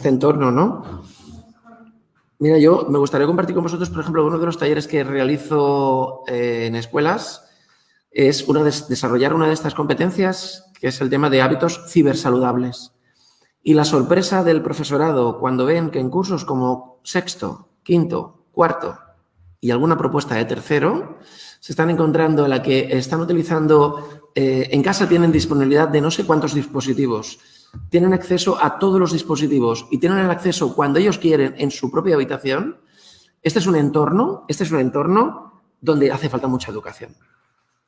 entorno, ¿no? Mira, yo me gustaría compartir con vosotros, por ejemplo, uno de los talleres que realizo en escuelas es desarrollar una de estas competencias, que es el tema de hábitos cibersaludables. Y la sorpresa del profesorado cuando ven que en cursos como sexto, quinto, cuarto y alguna propuesta de tercero, se están encontrando en la que están utilizando, en casa tienen disponibilidad de no sé cuántos dispositivos, tienen acceso a todos los dispositivos y tienen el acceso cuando ellos quieren en su propia habitación. Este es un entorno donde hace falta mucha educación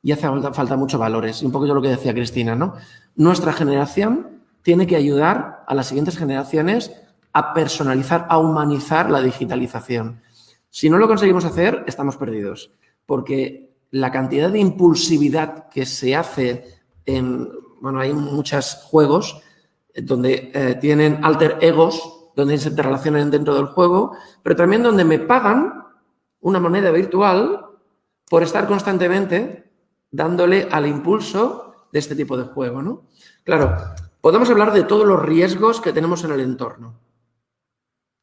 y hace falta muchos valores. Y un poco yo lo que decía Cristina, ¿no? Nuestra generación tiene que ayudar a las siguientes generaciones a personalizar, a humanizar la digitalización. Si no lo conseguimos hacer, estamos perdidos, porque la cantidad de impulsividad que se hace hay muchos juegos donde tienen alter egos, donde se interrelacionan dentro del juego, pero también donde me pagan una moneda virtual por estar constantemente dándole al impulso de este tipo de juego, ¿no? Claro, podemos hablar de todos los riesgos que tenemos en el entorno,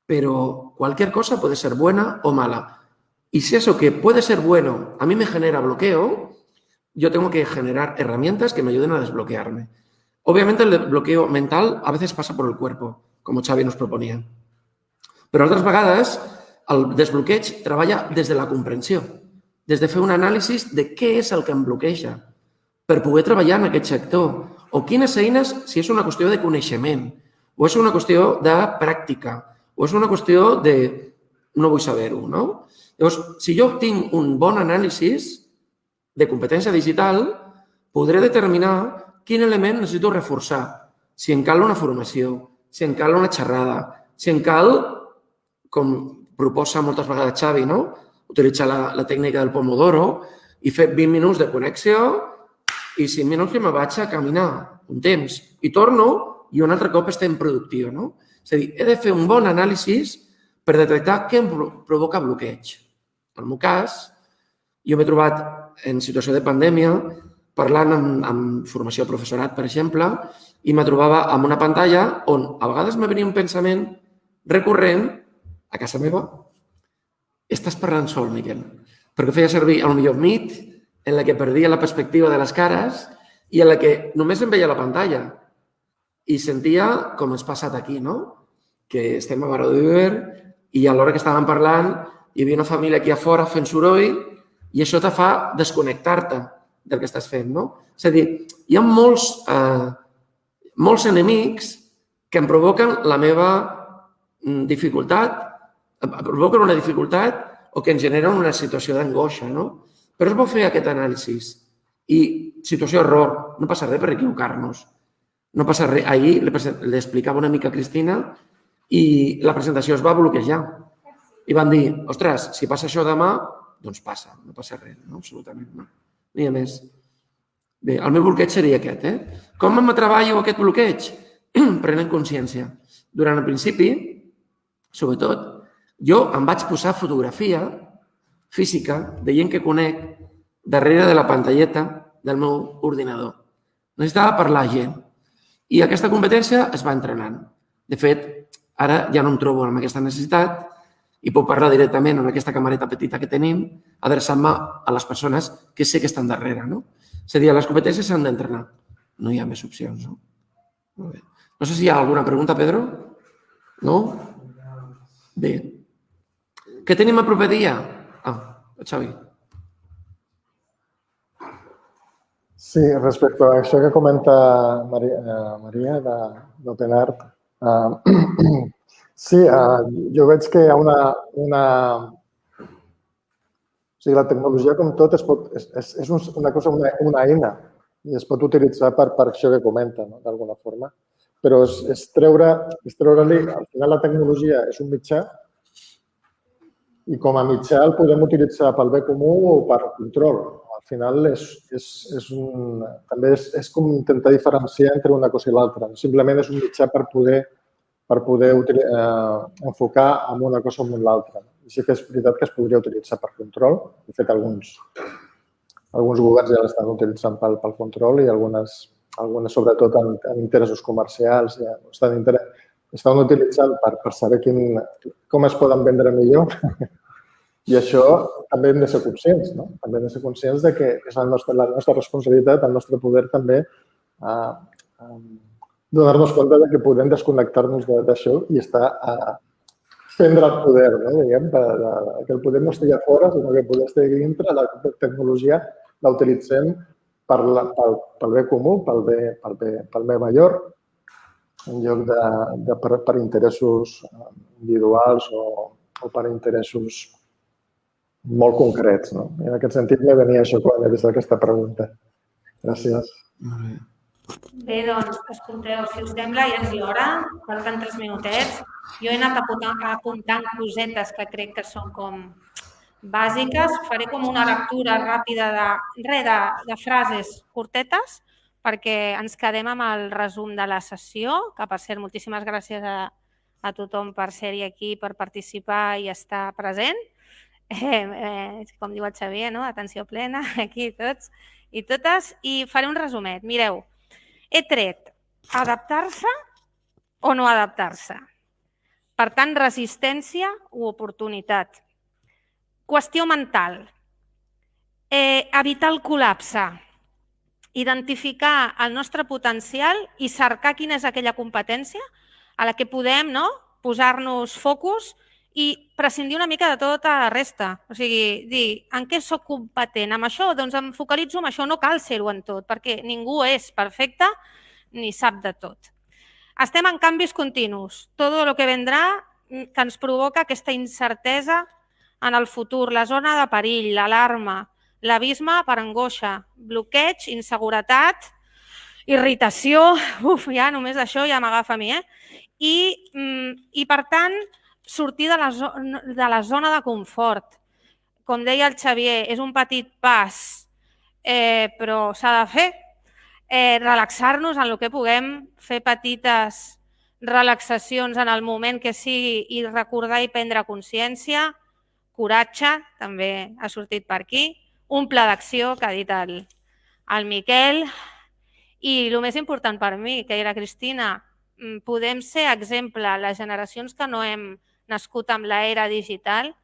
pero cualquier cosa puede ser buena o mala. Y si eso que puede ser bueno a mí me genera bloqueo, yo tengo que generar herramientas que me ayuden a desbloquearme. Obviamente el bloqueo mental a veces passa por el cuerpo, com Xavi nos proponia. Però altres vegades el desbloqueig treballa des de la comprensió, des de fer un anàlisi de què és el que em bloqueja per poder treballar en aquest sector o quines eines, si és una qüestió de coneixement o és una qüestió de pràctica o és una qüestió de no vull saber-ho, no? Llavors, si jo tinc un bon anàlisi de competència digital, podré determinar quin element necessito reforçar, si em cal una formació, si em cal una xerrada, si em cal, com proposa moltes vegades Xavi, no? Utilitzar la tècnica del Pomodoro i fer 20 minuts de connexió i 5 minuts que me vaig a caminar un temps i torno i un altre cop estem productiu, no? És a dir, he de fer un bon anàlisi per detectar què em provoca bloqueig. En el meu cas, jo m'he trobat en situació de pandèmia parlant amb formació de professorat, per exemple, i me trobava amb una pantalla on a vegades me venia un pensament recurrent a casa meva. Estàs parlant sol, Miquel, perquè feia servir potser Meet, en la que perdia la perspectiva de les cares i en la que només em veia la pantalla i sentia com ens passat aquí, no? Que estem a Baró de Viver i a l'hora que estàvem parlant hi havia una família aquí a fora fent soroll i això te fa desconnectar-te del que estàs fent, no? És a dir, hi ha molts enemics que em provoquen la meva dificultat, provoquen una dificultat o que ens generen una situació d'angoixa, no? Però és bo fer aquest anàlisi i situació-error, no passa res per equivocar-nos. No passa res. Ahir li explicava una mica a Cristina i la presentació es va bloquejar. I van dir, ostres, si passa això demà, doncs passa, no passa res, no? Absolutament no. Ni a més. Bé, el meu bloqueig seria aquest, Com em treballo aquest bloqueig? Prenent consciència. Durant el principi, sobretot, jo em vaig posar fotografia física de gent que conec darrere de la pantalleta del meu ordinador. Necessitava parlar a gent. I aquesta competència es va entrenant. De fet, ara ja no em trobo amb aquesta necessitat i puc parlar directament amb aquesta camareta petita que tenim, adreçant-me a les persones que sé que estan darrere, no? És a dir, les competències s'han d'entrenar. No hi ha més opcions, no? Molt bé. No sé si hi ha alguna pregunta, Pedro? No? Bé. Què tenim el proper dia? Xavi. Sí, respecte a això que comenta Maria d'OpenArt, sí, jo veig que hi ha una... O sigui, la tecnologia, com tot, és una cosa, una eina, i es pot utilitzar per això que comenta, d'alguna forma. Però és treure-li... Al final, la tecnologia és un mitjà i com a mitjà el podem utilitzar pel bé comú o per control. Al final, també és com intentar diferenciar entre una cosa i l'altra. Simplement és un mitjà per poder enfocar en una cosa o en l'altra. I sí que és veritat que es podria utilitzar per control. De fet, alguns governs ja l'estan utilitzant pel control i algunes sobretot en interessos comercials, ja estan utilitzant per saber com es poden vendre millor. I això també hem de ser conscients, no? També hem de ser conscients de que és la nostra responsabilitat, el nostre poder també donar-nos compte que podem desconnectar-nos d'això i prendre el poder, no? Diguem, que el poder no estigui a fora, sinó que el poder estigui dintre, la tecnologia la utilitzem pel bé comú, pel bé major, en lloc per interessos individuals o per interessos molt concrets. No? I en aquest sentit me venia això quan he vist aquesta pregunta. Gràcies. Bé, doncs, escolteu, si us sembla, ja és l'hora, falten 3 minutets. Jo he anat apuntant cosetes que crec que són com bàsiques. Faré com una lectura ràpida de frases curtetes perquè ens quedem amb el resum de la sessió, que per cert, moltíssimes gràcies a tothom per ser-hi aquí, per participar i estar present. Com diu el Xavier, no? Atenció plena, aquí tots i totes. I faré un resumet. Mireu, he tret adaptar-se o no adaptar-se. Per tant, resistència o oportunitat. Qüestió mental. Evitar el col·lapse. Identificar el nostre potencial i cercar quina és aquella competència a la que podem posar-nos focus i prescindir una mica de tota la resta. O sigui, dir, en què soc competent? Amb això, doncs em focalitzo en això. No cal ser-ho en tot, perquè ningú és perfecte ni sap de tot. Estem en canvis continus. Tot el que vendrà que ens provoca aquesta incertesa en el futur, la zona de perill, l'alarma, l'abisme per angoixa, bloqueig, inseguretat, irritació... Ja només això ja m'agafa a mi, I per tant, sortir de la zona de confort. Com deia el Xavier, és un petit pas, però s'ha de fer. Relaxar-nos en el que puguem, fer petites relaxacions en el moment que sigui i recordar i prendre consciència, coratge, també ha sortit per aquí, un pla d'acció que ha dit el Miquel i el més important per mi, que era Cristina, podem ser exemple, les generacions que no hem nascut amb l'era digital,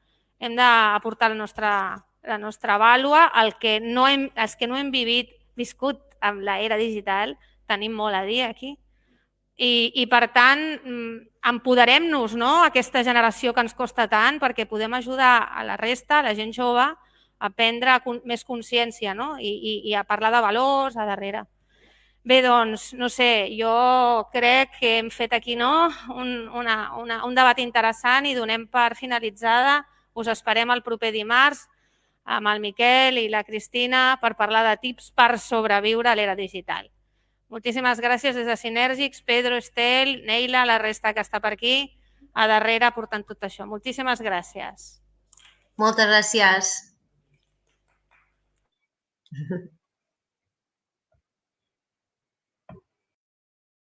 hem d'aportar la nostra vàlua, els que no hem viscut amb l'era digital, tenim molt a dir aquí. I per tant, empoderem-nos, aquesta generació que ens costa tant, perquè podem ajudar a la resta, a la gent jove, a prendre més consciència i a parlar de valors a darrere. Bé, doncs, no sé, jo crec que hem fet aquí un debat interessant i donem per finalitzada. Us esperem el proper dimarts amb el Miquel i la Cristina per parlar de tips per sobreviure a l'era digital. Moltíssimes gràcies des de Sinèrgics, Pedro, Estel, Neila, la resta que està per aquí, a darrere portant tot això. Moltíssimes gràcies. Moltes gràcies.